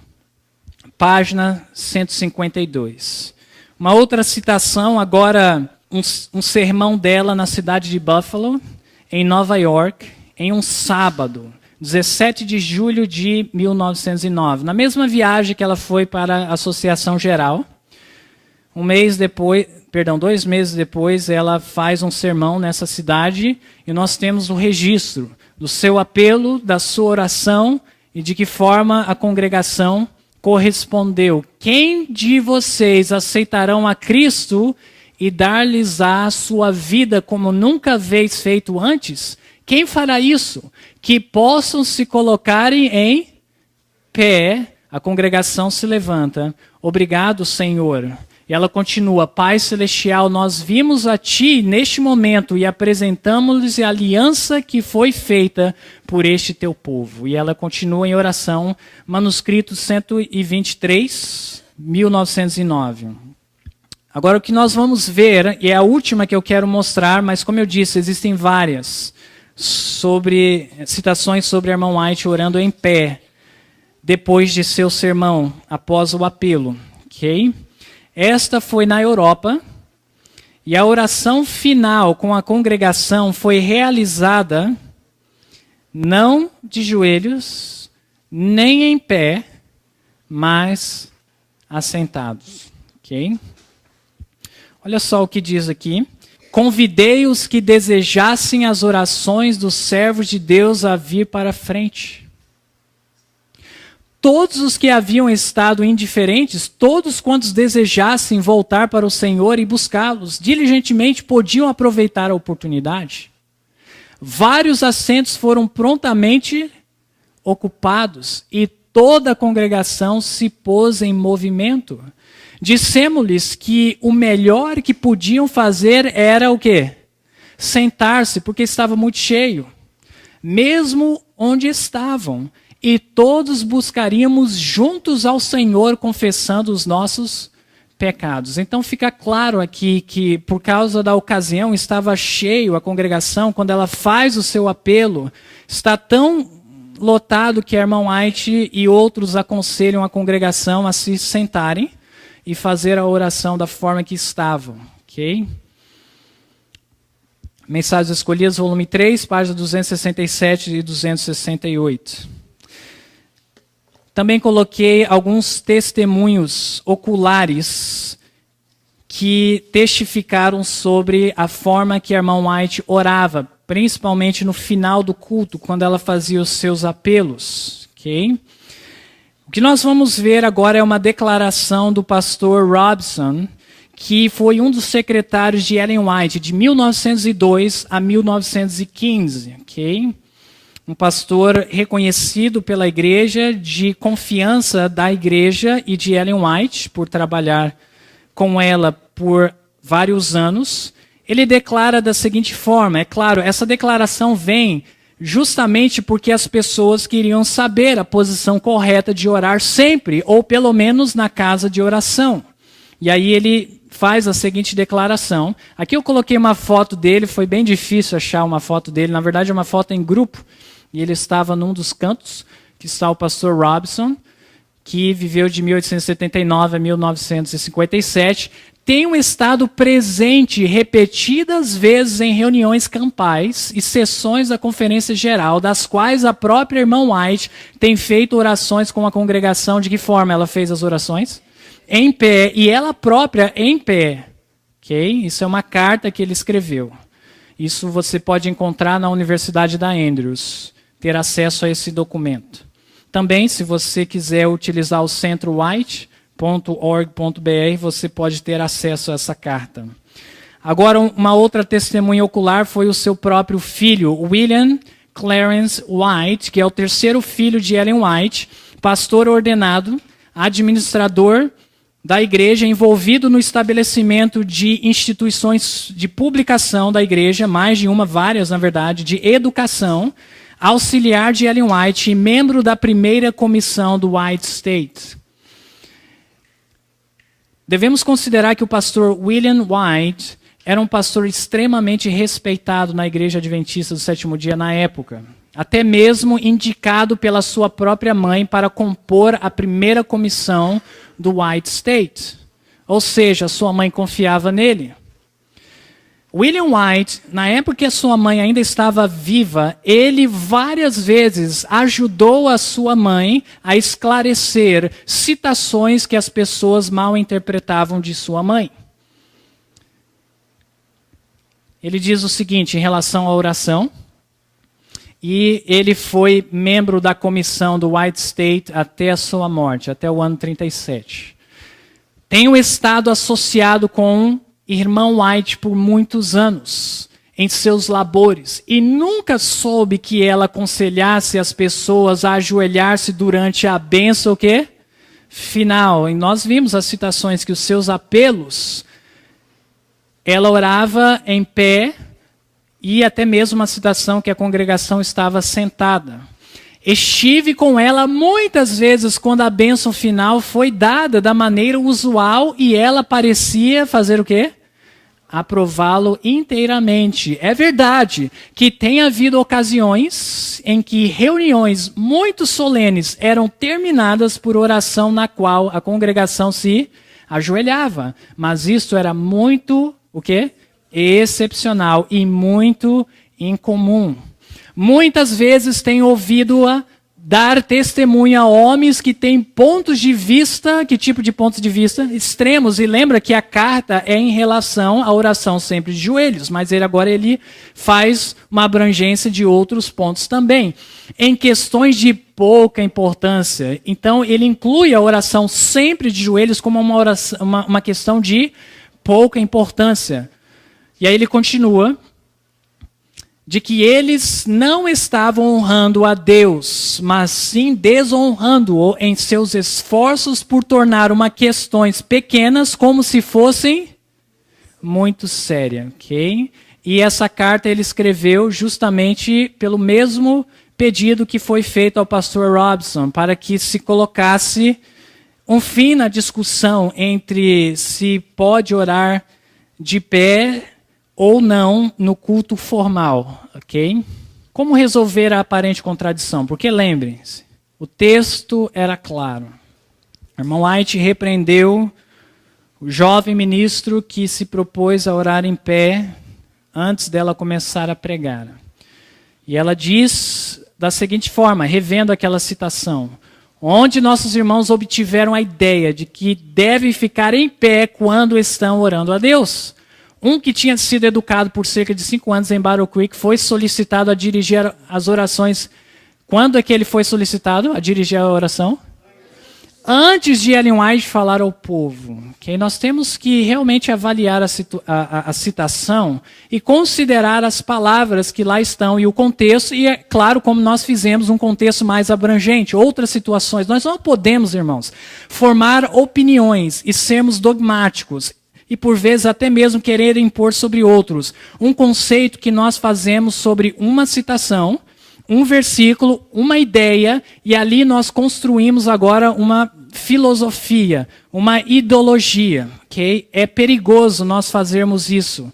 página 152. Uma outra citação, agora um sermão dela na cidade de Buffalo, em Nova York, em um sábado, 17 de julho de 1909. Na mesma viagem que ela foi para a Associação Geral. 2 meses depois, ela faz um sermão nessa cidade e nós temos o registro do seu apelo, da sua oração e de que forma a congregação correspondeu. Quem de vocês aceitarão a Cristo e dar-lhes a sua vida como nunca haveis feito antes? Quem fará isso? Que possam se colocarem em pé. A congregação se levanta. Obrigado, Senhor. E ela continua, Pai Celestial, nós vimos a Ti neste momento e apresentamos-lhes a aliança que foi feita por este Teu povo. E ela continua em oração, manuscrito 123, 1909. Agora o que nós vamos ver, e é a última que eu quero mostrar, mas como eu disse, existem várias citações sobre a irmã White orando em pé, depois de seu sermão, após o apelo. Ok? Esta foi na Europa, e a oração final com a congregação foi realizada não de joelhos, nem em pé, mas assentados. Ok? Olha só o que diz aqui. Convidei os que desejassem as orações dos servos de Deus a vir para a frente. todos os que haviam estado indiferentes, todos quantos desejassem voltar para o Senhor e buscá-los, diligentemente podiam aproveitar a oportunidade. Vários assentos foram prontamente ocupados e toda a congregação se pôs em movimento. Dissemos-lhes que o melhor que podiam fazer era o quê? Sentar-se, porque estava muito cheio. Mesmo onde estavam, e todos buscaríamos juntos ao Senhor, confessando os nossos pecados. Então fica claro aqui que, por causa da ocasião, estava cheio a congregação. Quando ela faz o seu apelo, está tão lotado que a irmã White e outros aconselham a congregação a se sentarem e fazer a oração da forma que estavam. Ok? Mensagens Escolhidas, volume 3, páginas 267 e 268. Também coloquei alguns testemunhos oculares que testificaram sobre a forma que a irmã White orava, principalmente no final do culto, quando ela fazia os seus apelos. Okay? O que nós vamos ver agora é uma declaração do pastor Robson, que foi um dos secretários de Ellen White, de 1902 a 1915. Okay? Um pastor reconhecido pela igreja, de confiança da igreja e de Ellen White, por trabalhar com ela por vários anos. Ele declara da seguinte forma, é claro, essa declaração vem justamente porque as pessoas queriam saber a posição correta de orar sempre, ou pelo menos na casa de oração. E aí ele faz a seguinte declaração. Aqui eu coloquei uma foto dele, foi bem difícil achar uma foto dele, na verdade é uma foto em grupo. E ele estava num dos cantos, que está o pastor Robson, que viveu de 1879 a 1957. Tem estado presente repetidas vezes em reuniões campais e sessões da Conferência Geral, das quais a própria irmã White tem feito orações com a congregação. De que forma ela fez as orações? Em pé, e ela própria em pé. Okay? Isso é uma carta que ele escreveu. Isso você pode encontrar na Universidade da Andrews. Ter acesso a esse documento. Também, se você quiser utilizar o centro white.org.br, você pode ter acesso a essa carta. Agora, uma outra testemunha ocular foi o seu próprio filho, William Clarence White, que é o terceiro filho de Ellen White, pastor ordenado, administrador da igreja, envolvido no estabelecimento de instituições de publicação da igreja, mais de uma, várias na verdade, de educação, auxiliar de Ellen White e membro da primeira comissão do White State. Devemos considerar que o pastor William White era um pastor extremamente respeitado na igreja adventista do sétimo dia na época, até mesmo indicado pela sua própria mãe para compor a primeira comissão do White State. Ou seja, sua mãe confiava nele. William White, na época que a sua mãe ainda estava viva, ele várias vezes ajudou a sua mãe a esclarecer citações que as pessoas mal interpretavam de sua mãe. Ele diz o seguinte em relação à oração, e ele foi membro da comissão do White State até a sua morte, até o ano 37. Tenho estado associado com irmã White por muitos anos em seus labores e nunca soube que ela aconselhasse as pessoas a ajoelhar-se durante a bênção o quê? Final. E nós vimos as citações que os seus apelos, ela orava em pé e até mesmo uma citação que a congregação estava sentada. Estive com ela muitas vezes quando a bênção final foi dada da maneira usual e ela parecia fazer o quê? Aprová-lo inteiramente. É verdade que tem havido ocasiões em que reuniões muito solenes eram terminadas por oração na qual a congregação se ajoelhava. Mas isso era muito, o quê? Excepcional e muito incomum. Muitas vezes tenho ouvido-a dar testemunho a homens que têm pontos de vista, que tipo de pontos de vista? Extremos. E lembra que a carta é em relação à oração sempre de joelhos, mas agora ele faz uma abrangência de outros pontos também, em questões de pouca importância. Então ele inclui a oração sempre de joelhos como uma questão de pouca importância. E aí ele continua, de que eles não estavam honrando a Deus, mas sim desonrando-o em seus esforços por tornar uma questões pequenas como se fossem muito sérias, ok? E essa carta ele escreveu justamente pelo mesmo pedido que foi feito ao pastor Robson, para que se colocasse um fim na discussão entre se pode orar de pé ou não no culto formal, ok? Como resolver a aparente contradição? Porque lembrem-se, o texto era claro. O irmão White repreendeu o jovem ministro que se propôs a orar em pé antes dela começar a pregar. E ela diz da seguinte forma, revendo aquela citação, onde nossos irmãos obtiveram a ideia de que devem ficar em pé quando estão orando a Deus. Um que tinha sido educado por cerca de 5 anos em Battle Creek foi solicitado a dirigir as orações. Quando é que ele foi solicitado a dirigir a oração? Antes de Ellen White falar ao povo. Okay? Nós temos que realmente avaliar a citação e considerar as palavras que lá estão e o contexto. E é claro, como nós fizemos, um contexto mais abrangente, outras situações. Nós não podemos, irmãos, formar opiniões e sermos dogmáticos. E por vezes até mesmo querer impor sobre outros um conceito que nós fazemos sobre uma citação, um versículo, uma ideia, e ali nós construímos agora uma filosofia, uma ideologia, ok? É perigoso nós fazermos isso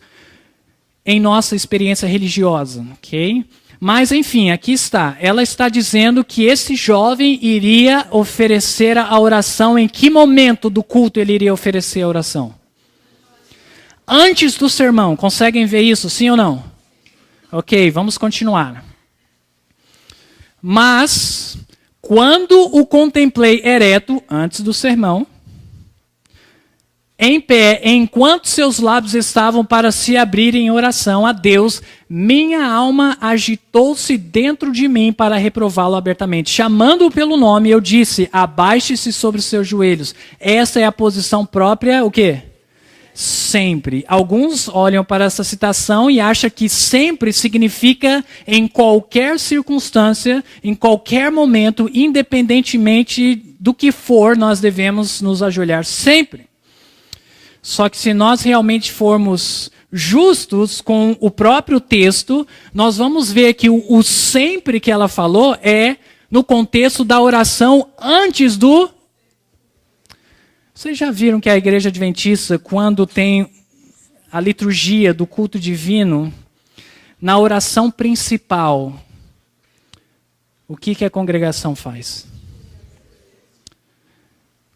em nossa experiência religiosa, ok? Mas enfim, aqui está. Ela está dizendo que esse jovem iria oferecer a oração. Em que momento do culto ele iria oferecer a oração? Antes do sermão, conseguem ver isso, sim ou não? Ok, vamos continuar. Mas, quando o contemplei ereto, antes do sermão, em pé, enquanto seus lábios estavam para se abrirem em oração a Deus, minha alma agitou-se dentro de mim para reprová-lo abertamente. Chamando-o pelo nome, eu disse, abaixe-se sobre os seus joelhos. Essa é a posição própria, o quê? Sempre. Alguns olham para essa citação e acham que sempre significa em qualquer circunstância, em qualquer momento, independentemente do que for, nós devemos nos ajoelhar sempre. Só que se nós realmente formos justos com o próprio texto, nós vamos ver que o sempre que ela falou é no contexto da oração antes do... Vocês já viram que a igreja adventista, quando tem a liturgia do culto divino, na oração principal, o que a congregação faz?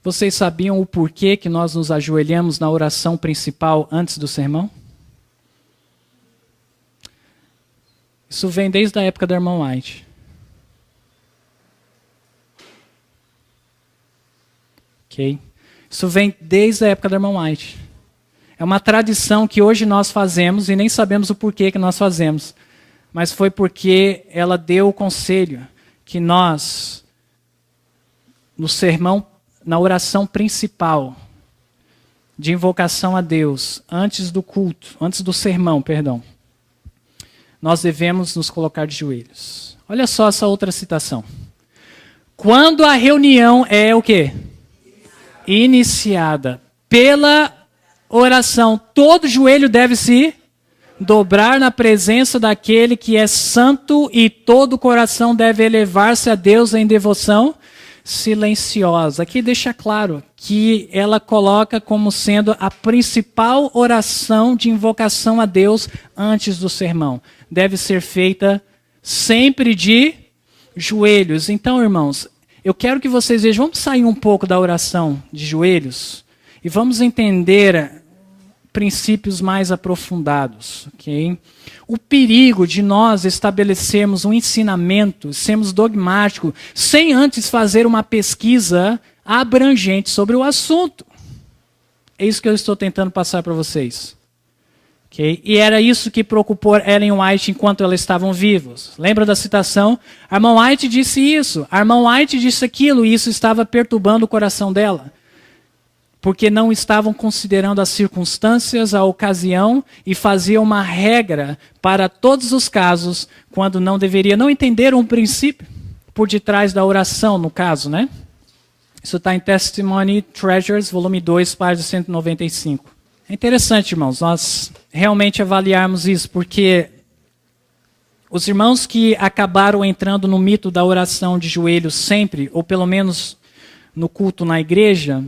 Vocês sabiam o porquê que nós nos ajoelhamos na oração principal antes do sermão? Isso vem desde a época da irmã White. Ok? Isso vem desde a época da irmã White. É uma tradição que hoje nós fazemos e nem sabemos o porquê que nós fazemos. Mas foi porque ela deu o conselho que nós, no sermão, na oração principal de invocação a Deus, antes do culto, antes do sermão, perdão, nós devemos nos colocar de joelhos. Olha só essa outra citação. Quando a reunião é o quê? Iniciada pela oração, todo joelho deve se dobrar na presença daquele que é santo e todo coração deve elevar-se a Deus em devoção silenciosa. Aqui deixa claro que ela coloca como sendo a principal oração de invocação a Deus antes do sermão. Deve ser feita sempre de joelhos. Então, irmãos, eu quero que vocês vejam, vamos sair um pouco da oração de joelhos e vamos entender princípios mais aprofundados. Okay? O perigo de nós estabelecermos um ensinamento, sermos dogmáticos, sem antes fazer uma pesquisa abrangente sobre o assunto. É isso que eu estou tentando passar para vocês. Okay? E era isso que preocupou Ellen White enquanto elas estavam vivas. Lembra da citação? A irmã White disse isso, a irmã White disse aquilo, e isso estava perturbando o coração dela. Porque não estavam considerando as circunstâncias, a ocasião, e faziam uma regra para todos os casos, quando não deveria. Não entenderam o princípio por detrás da oração, no caso, né? Isso está em Testimony Treasures, volume 2, página 195. É interessante, irmãos, nós realmente avaliarmos isso, porque os irmãos que acabaram entrando no mito da oração de joelhos sempre, ou pelo menos no culto na igreja,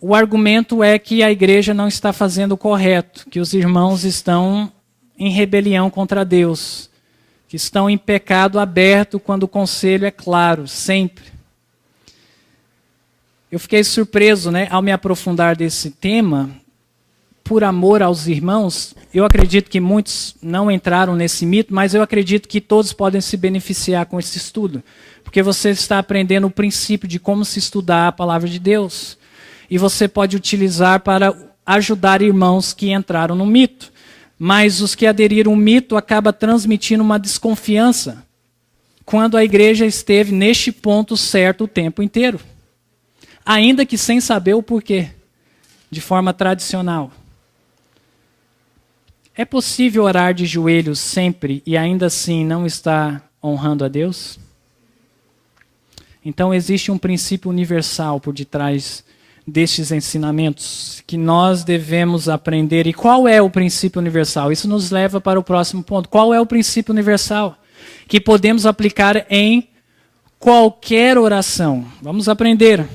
o argumento é que a igreja não está fazendo o correto, que os irmãos estão em rebelião contra Deus, que estão em pecado aberto quando o conselho é claro, sempre. Eu fiquei surpreso, né, ao me aprofundar desse tema, por amor aos irmãos. Eu acredito que muitos não entraram nesse mito, mas eu acredito que todos podem se beneficiar com esse estudo, porque você está aprendendo o princípio de como se estudar a palavra de Deus. E você pode utilizar para ajudar irmãos que entraram no mito. Mas os que aderiram ao mito acabam transmitindo uma desconfiança quando a igreja esteve neste ponto certo o tempo inteiro. Ainda que sem saber o porquê, de forma tradicional. É possível orar de joelhos sempre e ainda assim não estar honrando a Deus? Então existe um princípio universal por detrás destes ensinamentos que nós devemos aprender. E qual é o princípio universal? Isso nos leva para o próximo ponto. Qual é o princípio universal que podemos aplicar em qualquer oração? Vamos aprender.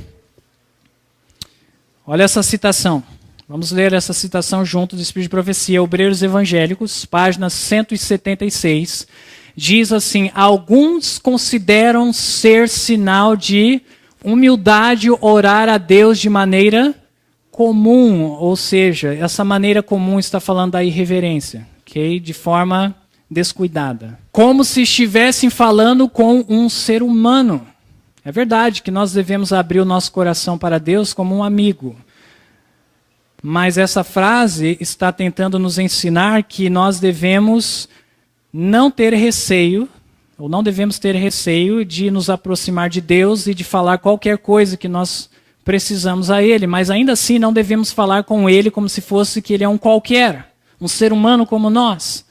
Olha essa citação. Vamos ler essa citação junto do Espírito de Profecia, Obreiros Evangélicos, página 176. Diz assim: alguns consideram ser sinal de humildade orar a Deus de maneira comum, ou seja, essa maneira comum está falando da irreverência, okay? De forma descuidada. Como se estivessem falando com um ser humano. É verdade que nós devemos abrir o nosso coração para Deus como um amigo. Mas essa frase está tentando nos ensinar que nós devemos não ter receio, ou não devemos ter receio de nos aproximar de Deus e de falar qualquer coisa que nós precisamos a Ele. Mas ainda assim não devemos falar com Ele como se fosse que Ele é um qualquer, um ser humano como nós.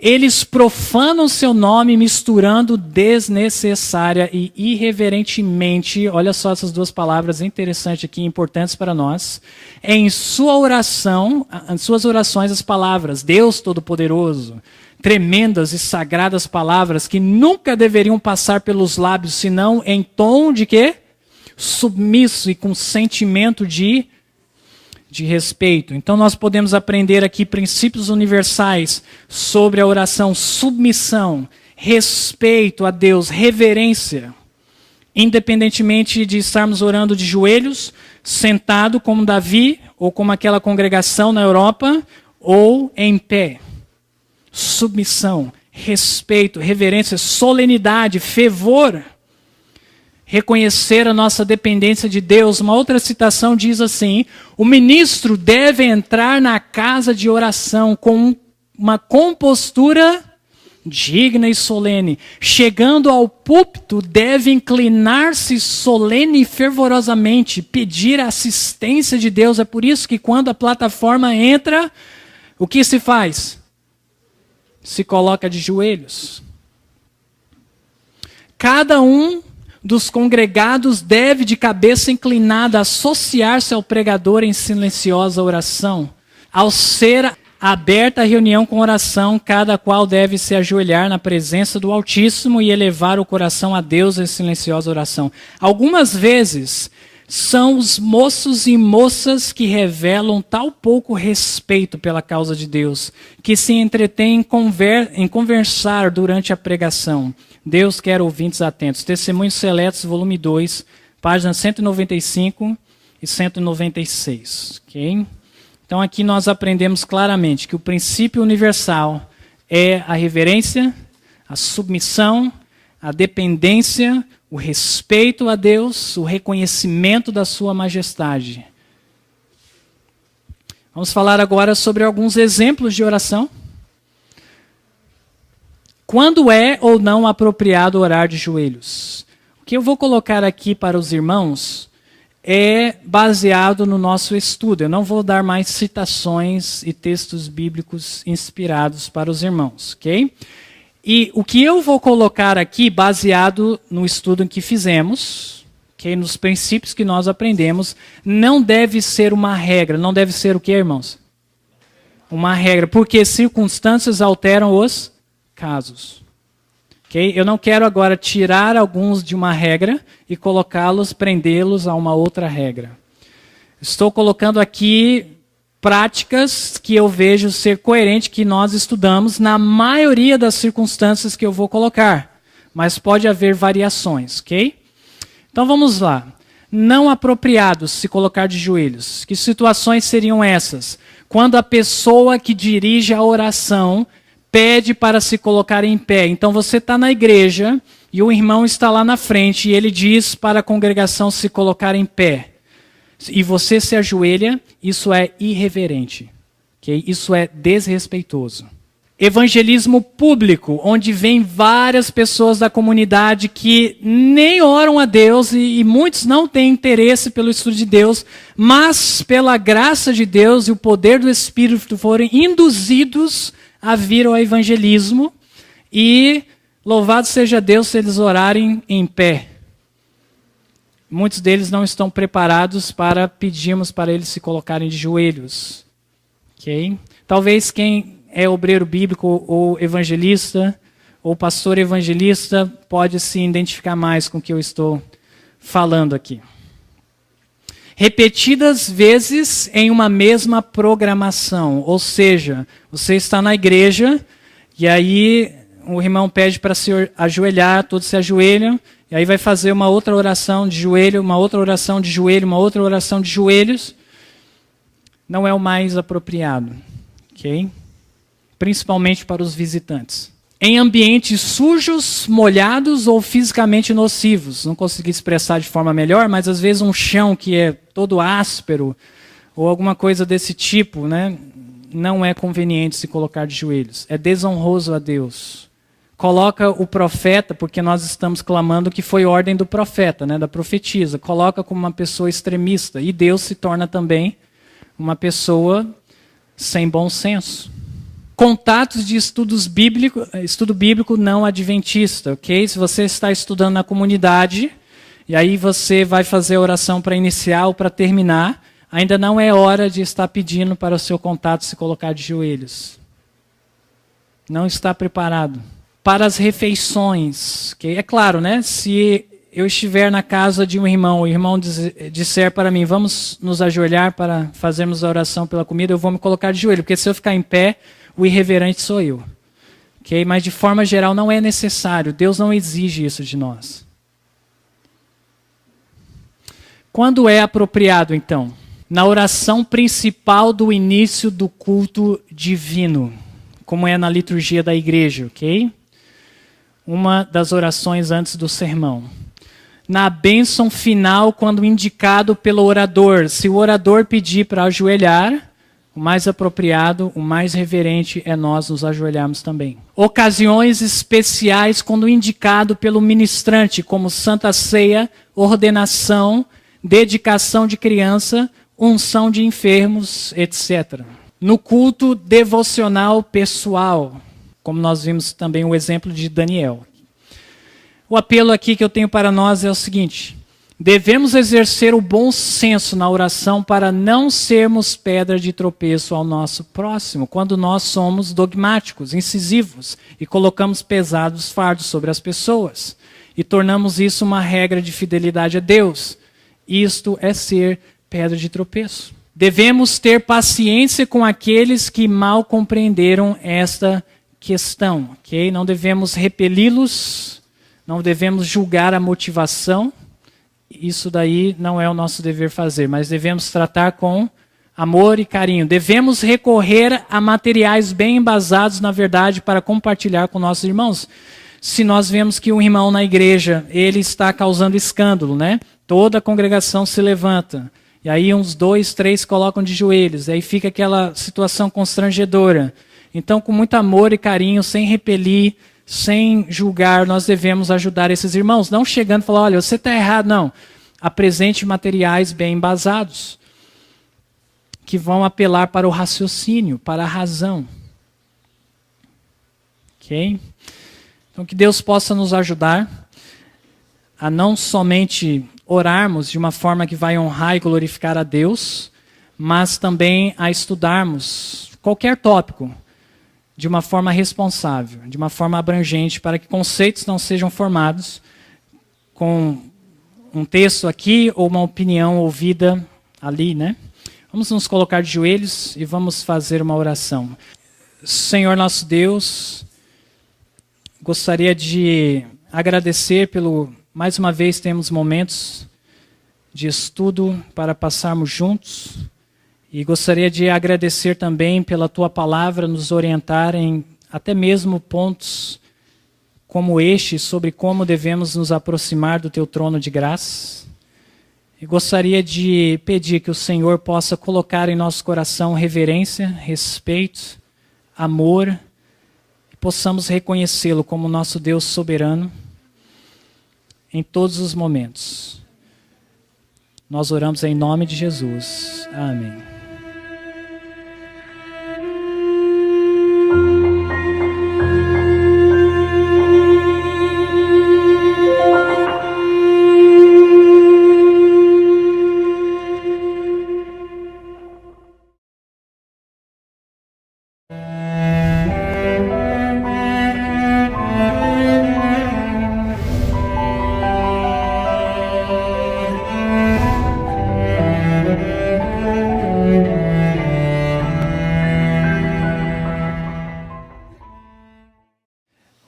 Eles profanam o seu nome misturando desnecessária e irreverentemente, olha só essas duas palavras interessantes aqui, importantes para nós, em sua oração, em suas orações as palavras Deus Todo-Poderoso, tremendas e sagradas palavras que nunca deveriam passar pelos lábios, senão em tom de quê? Submisso e com sentimento de respeito. Então nós podemos aprender aqui princípios universais sobre a oração: submissão, respeito a Deus, reverência. Independentemente de estarmos orando de joelhos, sentado como Davi, ou como aquela congregação na Europa, ou em pé. Submissão, respeito, reverência, solenidade, fervor. Reconhecer a nossa dependência de Deus. Uma outra citação diz assim: o ministro deve entrar na casa de oração com uma compostura digna e solene. Chegando ao púlpito, deve inclinar-se solene e fervorosamente, pedir a assistência de Deus. É por isso que quando a plataforma entra, o que se faz? Se coloca de joelhos. Cada um dos congregados deve, de cabeça inclinada, associar-se ao pregador em silenciosa oração. Ao ser aberta a reunião com oração, cada qual deve se ajoelhar na presença do Altíssimo e elevar o coração a Deus em silenciosa oração. Algumas vezes são os moços e moças que revelam tal pouco respeito pela causa de Deus, que se entretêm em conversar durante a pregação. Deus quer ouvintes atentos. Testemunhos Seletos, volume 2, páginas 195 e 196. Okay? Então aqui nós aprendemos claramente que o princípio universal é a reverência, a submissão, a dependência, o respeito a Deus, o reconhecimento da sua majestade. Vamos falar agora sobre alguns exemplos de oração. Quando é ou não apropriado orar de joelhos? O que eu vou colocar aqui para os irmãos é baseado no nosso estudo. Eu não vou dar mais citações e textos bíblicos inspirados para os irmãos, ok? E o que eu vou colocar aqui, baseado no estudo que fizemos, okay, nos princípios que nós aprendemos, não deve ser uma regra. Não deve ser o que, irmãos? Uma regra, porque circunstâncias alteram os casos. Okay? Eu não quero agora tirar alguns de uma regra e colocá-los, prendê-los a uma outra regra. Estou colocando aqui práticas que eu vejo ser coerente, que nós estudamos na maioria das circunstâncias que eu vou colocar. Mas pode haver variações, ok? Então vamos lá. Não apropriado se colocar de joelhos. Que situações seriam essas? Quando a pessoa que dirige a oração pede para se colocar em pé. Então você está na igreja e o irmão está lá na frente e ele diz para a congregação se colocar em pé. E você se ajoelha, isso é irreverente. Okay? Isso é desrespeitoso. Evangelismo público, onde vem várias pessoas da comunidade que nem oram a Deus e muitos não têm interesse pelo estudo de Deus, mas pela graça de Deus e o poder do Espírito forem induzidos a vir ao evangelismo e louvado seja Deus se eles orarem em pé. Muitos deles não estão preparados para pedirmos para eles se colocarem de joelhos. Okay? Talvez quem é obreiro bíblico ou evangelista ou pastor evangelista pode se identificar mais com o que eu estou falando aqui. Repetidas vezes em uma mesma programação. Ou seja, você está na igreja e aí o irmão pede para se ajoelhar, todos se ajoelham, e aí vai fazer uma outra oração de joelho, uma outra oração de joelho, uma outra oração de joelhos. Não é o mais apropriado, ok? Principalmente para os visitantes. Em ambientes sujos, molhados ou fisicamente nocivos. Não consegui expressar de forma melhor, mas às vezes um chão que é todo áspero ou alguma coisa desse tipo, né, não é conveniente se colocar de joelhos. É desonroso a Deus. Coloca o profeta, porque nós estamos clamando que foi ordem do profeta, né, da profetisa. Coloca como uma pessoa extremista e Deus se torna também uma pessoa sem bom senso. Contatos de estudo bíblico não adventista, ok? Se você está estudando na comunidade, e aí você vai fazer a oração para iniciar ou para terminar, ainda não é hora de estar pedindo para o seu contato se colocar de joelhos. Não está preparado. Para as refeições, ok? É claro, né? Se eu estiver na casa de um irmão, o irmão disser para mim, vamos nos ajoelhar para fazermos a oração pela comida, eu vou me colocar de joelho, porque se eu ficar em pé, o irreverente sou eu. Okay? Mas de forma geral não é necessário. Deus não exige isso de nós. Quando é apropriado, então? Na oração principal do início do culto divino, como é na liturgia da igreja, ok? Uma das orações antes do sermão. Na bênção final, quando indicado pelo orador. Se o orador pedir para ajoelhar, o mais apropriado, o mais reverente é nós nos ajoelharmos também. Ocasiões especiais quando indicado pelo ministrante, como Santa Ceia, ordenação, dedicação de criança, unção de enfermos, etc. No culto devocional pessoal, como nós vimos também o exemplo de Daniel. O apelo aqui que eu tenho para nós é o seguinte: devemos exercer o bom senso na oração para não sermos pedra de tropeço ao nosso próximo, quando nós somos dogmáticos, incisivos e colocamos pesados fardos sobre as pessoas e tornamos isso uma regra de fidelidade a Deus. Isto é ser pedra de tropeço. Devemos ter paciência com aqueles que mal compreenderam esta questão, ok? Não devemos repeli-los, não devemos julgar a motivação. Isso daí não é o nosso dever fazer, mas devemos tratar com amor e carinho. Devemos recorrer a materiais bem embasados na verdade para compartilhar com nossos irmãos. Se nós vemos que um irmão na igreja, ele está causando escândalo, né? Toda a congregação se levanta. E aí uns 2, 3 colocam de joelhos. Aí fica aquela situação constrangedora. Então, com muito amor e carinho, sem repelir, sem julgar, nós devemos ajudar esses irmãos. Não chegando e falando, olha, você está errado. Não. Apresente materiais bem embasados, que vão apelar para o raciocínio, para a razão. Ok? Então, que Deus possa nos ajudar a não somente orarmos de uma forma que vai honrar e glorificar a Deus, mas também a estudarmos qualquer tópico de uma forma responsável, de uma forma abrangente, para que conceitos não sejam formados com um texto aqui ou uma opinião ouvida ali, né? Vamos nos colocar de joelhos e vamos fazer uma oração. Senhor nosso Deus, gostaria de agradecer pelo, mais uma vez, temos momentos de estudo para passarmos juntos. E gostaria de agradecer também pela Tua palavra nos orientar em até mesmo pontos como este, sobre como devemos nos aproximar do Teu trono de graça. E gostaria de pedir que o Senhor possa colocar em nosso coração reverência, respeito, amor, e possamos reconhecê-lo como nosso Deus soberano em todos os momentos. Nós oramos em nome de Jesus. Amém.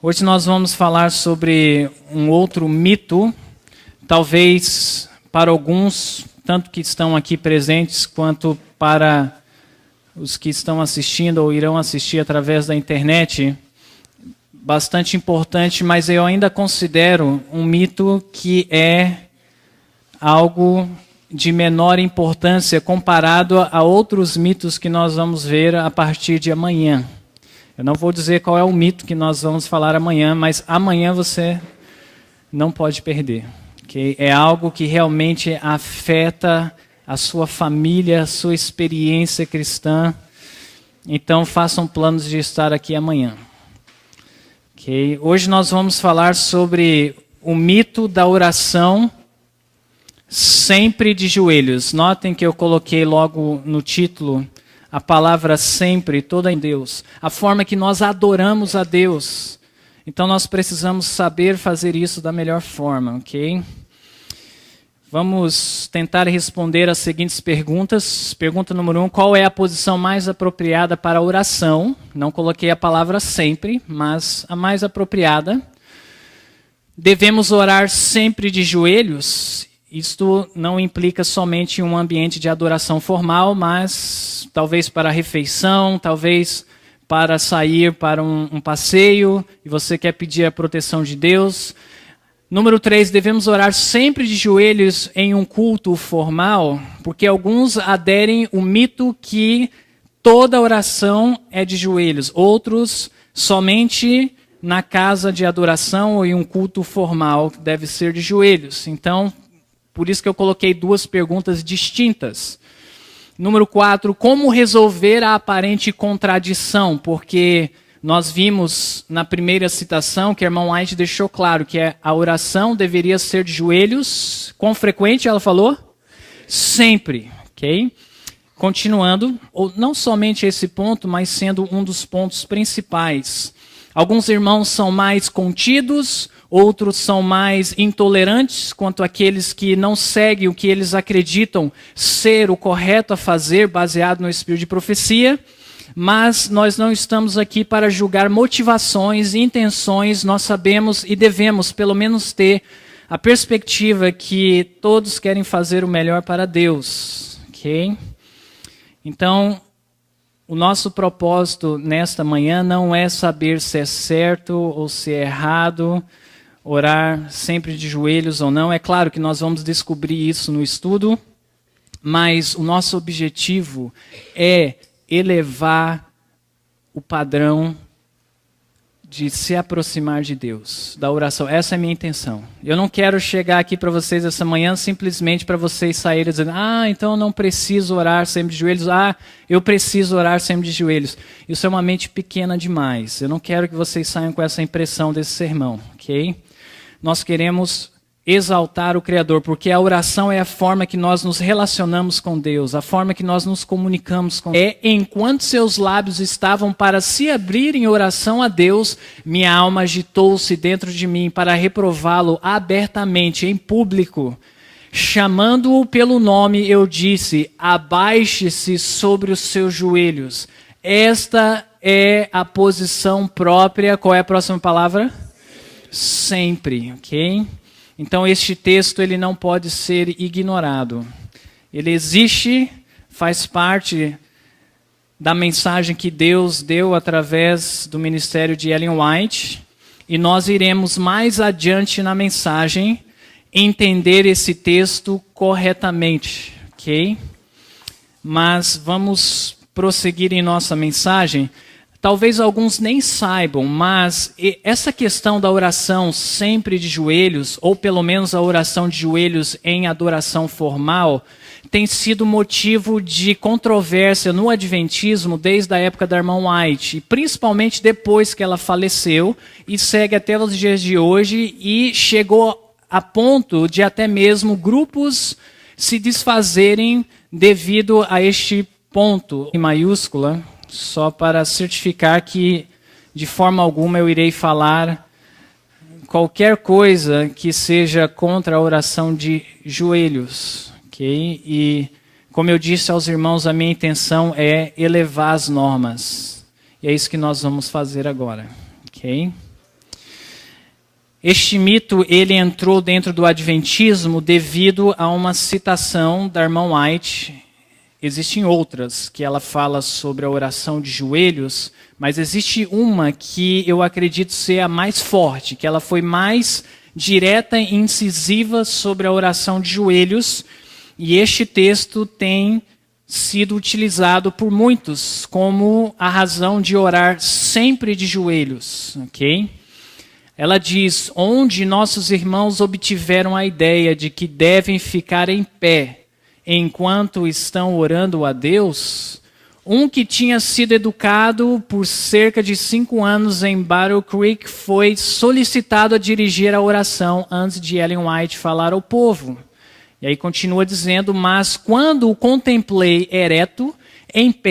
Hoje nós vamos falar sobre um outro mito, talvez para alguns, tanto que estão aqui presentes, quanto para os que estão assistindo ou irão assistir através da internet, bastante importante, mas eu ainda considero um mito que é algo de menor importância comparado a outros mitos que nós vamos ver a partir de amanhã. Eu não vou dizer qual é o mito que nós vamos falar amanhã, mas amanhã você não pode perder. Okay? É algo que realmente afeta a sua família, a sua experiência cristã. Então façam planos de estar aqui amanhã. Okay? Hoje nós vamos falar sobre o mito da oração sempre de joelhos. Notem que eu coloquei logo no título a palavra sempre, toda em Deus. A forma que nós adoramos a Deus. Então nós precisamos saber fazer isso da melhor forma, ok? Vamos tentar responder as seguintes perguntas. Pergunta número 1, qual é a posição mais apropriada para a oração? Não coloquei a palavra sempre, mas a mais apropriada. Devemos orar sempre de joelhos? Isto não implica somente um ambiente de adoração formal, mas talvez para a refeição, talvez para sair para um passeio, e você quer pedir a proteção de Deus. Número 3, devemos orar sempre de joelhos em um culto formal, porque alguns aderem o mito que toda oração é de joelhos, outros somente na casa de adoração ou em um culto formal deve ser de joelhos. Então, por isso que eu coloquei duas perguntas distintas. Número 4, como resolver a aparente contradição? Porque nós vimos na primeira citação que a irmã White deixou claro que a oração deveria ser de joelhos. Quão frequente ela falou? Sempre, ok? Continuando, não somente esse ponto, mas sendo um dos pontos principais. Alguns irmãos são mais contidos, outros são mais intolerantes quanto àqueles que não seguem o que eles acreditam ser o correto a fazer, baseado no espírito de profecia. Mas nós não estamos aqui para julgar motivações, intenções. Nós sabemos e devemos, pelo menos, ter a perspectiva que todos querem fazer o melhor para Deus. Ok? Então, o nosso propósito nesta manhã não é saber se é certo ou se é errado, orar sempre de joelhos ou não. É claro que nós vamos descobrir isso no estudo, mas o nosso objetivo é elevar o padrão de se aproximar de Deus, da oração. Essa é a minha intenção. Eu não quero chegar aqui para vocês essa manhã simplesmente para vocês saírem dizendo: então eu não preciso orar sempre de joelhos. Eu preciso orar sempre de joelhos. Isso é uma mente pequena demais. Eu não quero que vocês saiam com essa impressão desse sermão, ok? Nós queremos exaltar o Criador, porque a oração é a forma que nós nos relacionamos com Deus, a forma que nós nos comunicamos com Deus. Enquanto seus lábios estavam para se abrir em oração a Deus, minha alma agitou-se dentro de mim para reprová-lo abertamente, em público. Chamando-o pelo nome, eu disse: abaixe-se sobre os seus joelhos. Esta é a posição própria. Qual é a próxima palavra? Sempre, ok? Então este texto ele não pode ser ignorado. Ele existe, faz parte da mensagem que Deus deu através do ministério de Ellen White, e nós iremos mais adiante na mensagem entender esse texto corretamente, ok? Mas vamos prosseguir em nossa mensagem. Talvez alguns nem saibam, mas essa questão da oração sempre de joelhos, ou pelo menos a oração de joelhos em adoração formal, tem sido motivo de controvérsia no Adventismo desde a época da irmã White, e principalmente depois que ela faleceu, e segue até os dias de hoje, e chegou a ponto de até mesmo grupos se desfazerem devido a este ponto em maiúscula, só para certificar que, de forma alguma, eu irei falar qualquer coisa que seja contra a oração de joelhos, ok? E, como eu disse aos irmãos, a minha intenção é elevar as normas. E é isso que nós vamos fazer agora, ok? Este mito, ele entrou dentro do Adventismo devido a uma citação da irmã White. Existem outras que ela fala sobre a oração de joelhos, mas existe uma que eu acredito ser a mais forte, que ela foi mais direta e incisiva sobre a oração de joelhos, e este texto tem sido utilizado por muitos como a razão de orar sempre de joelhos, ok? Ela diz: onde nossos irmãos obtiveram a ideia de que devem ficar em pé enquanto estão orando a Deus, um que tinha sido educado por cerca de 5 anos em Battle Creek foi solicitado a dirigir a oração antes de Ellen White falar ao povo. E aí continua dizendo: mas quando o contemplei ereto, em pé,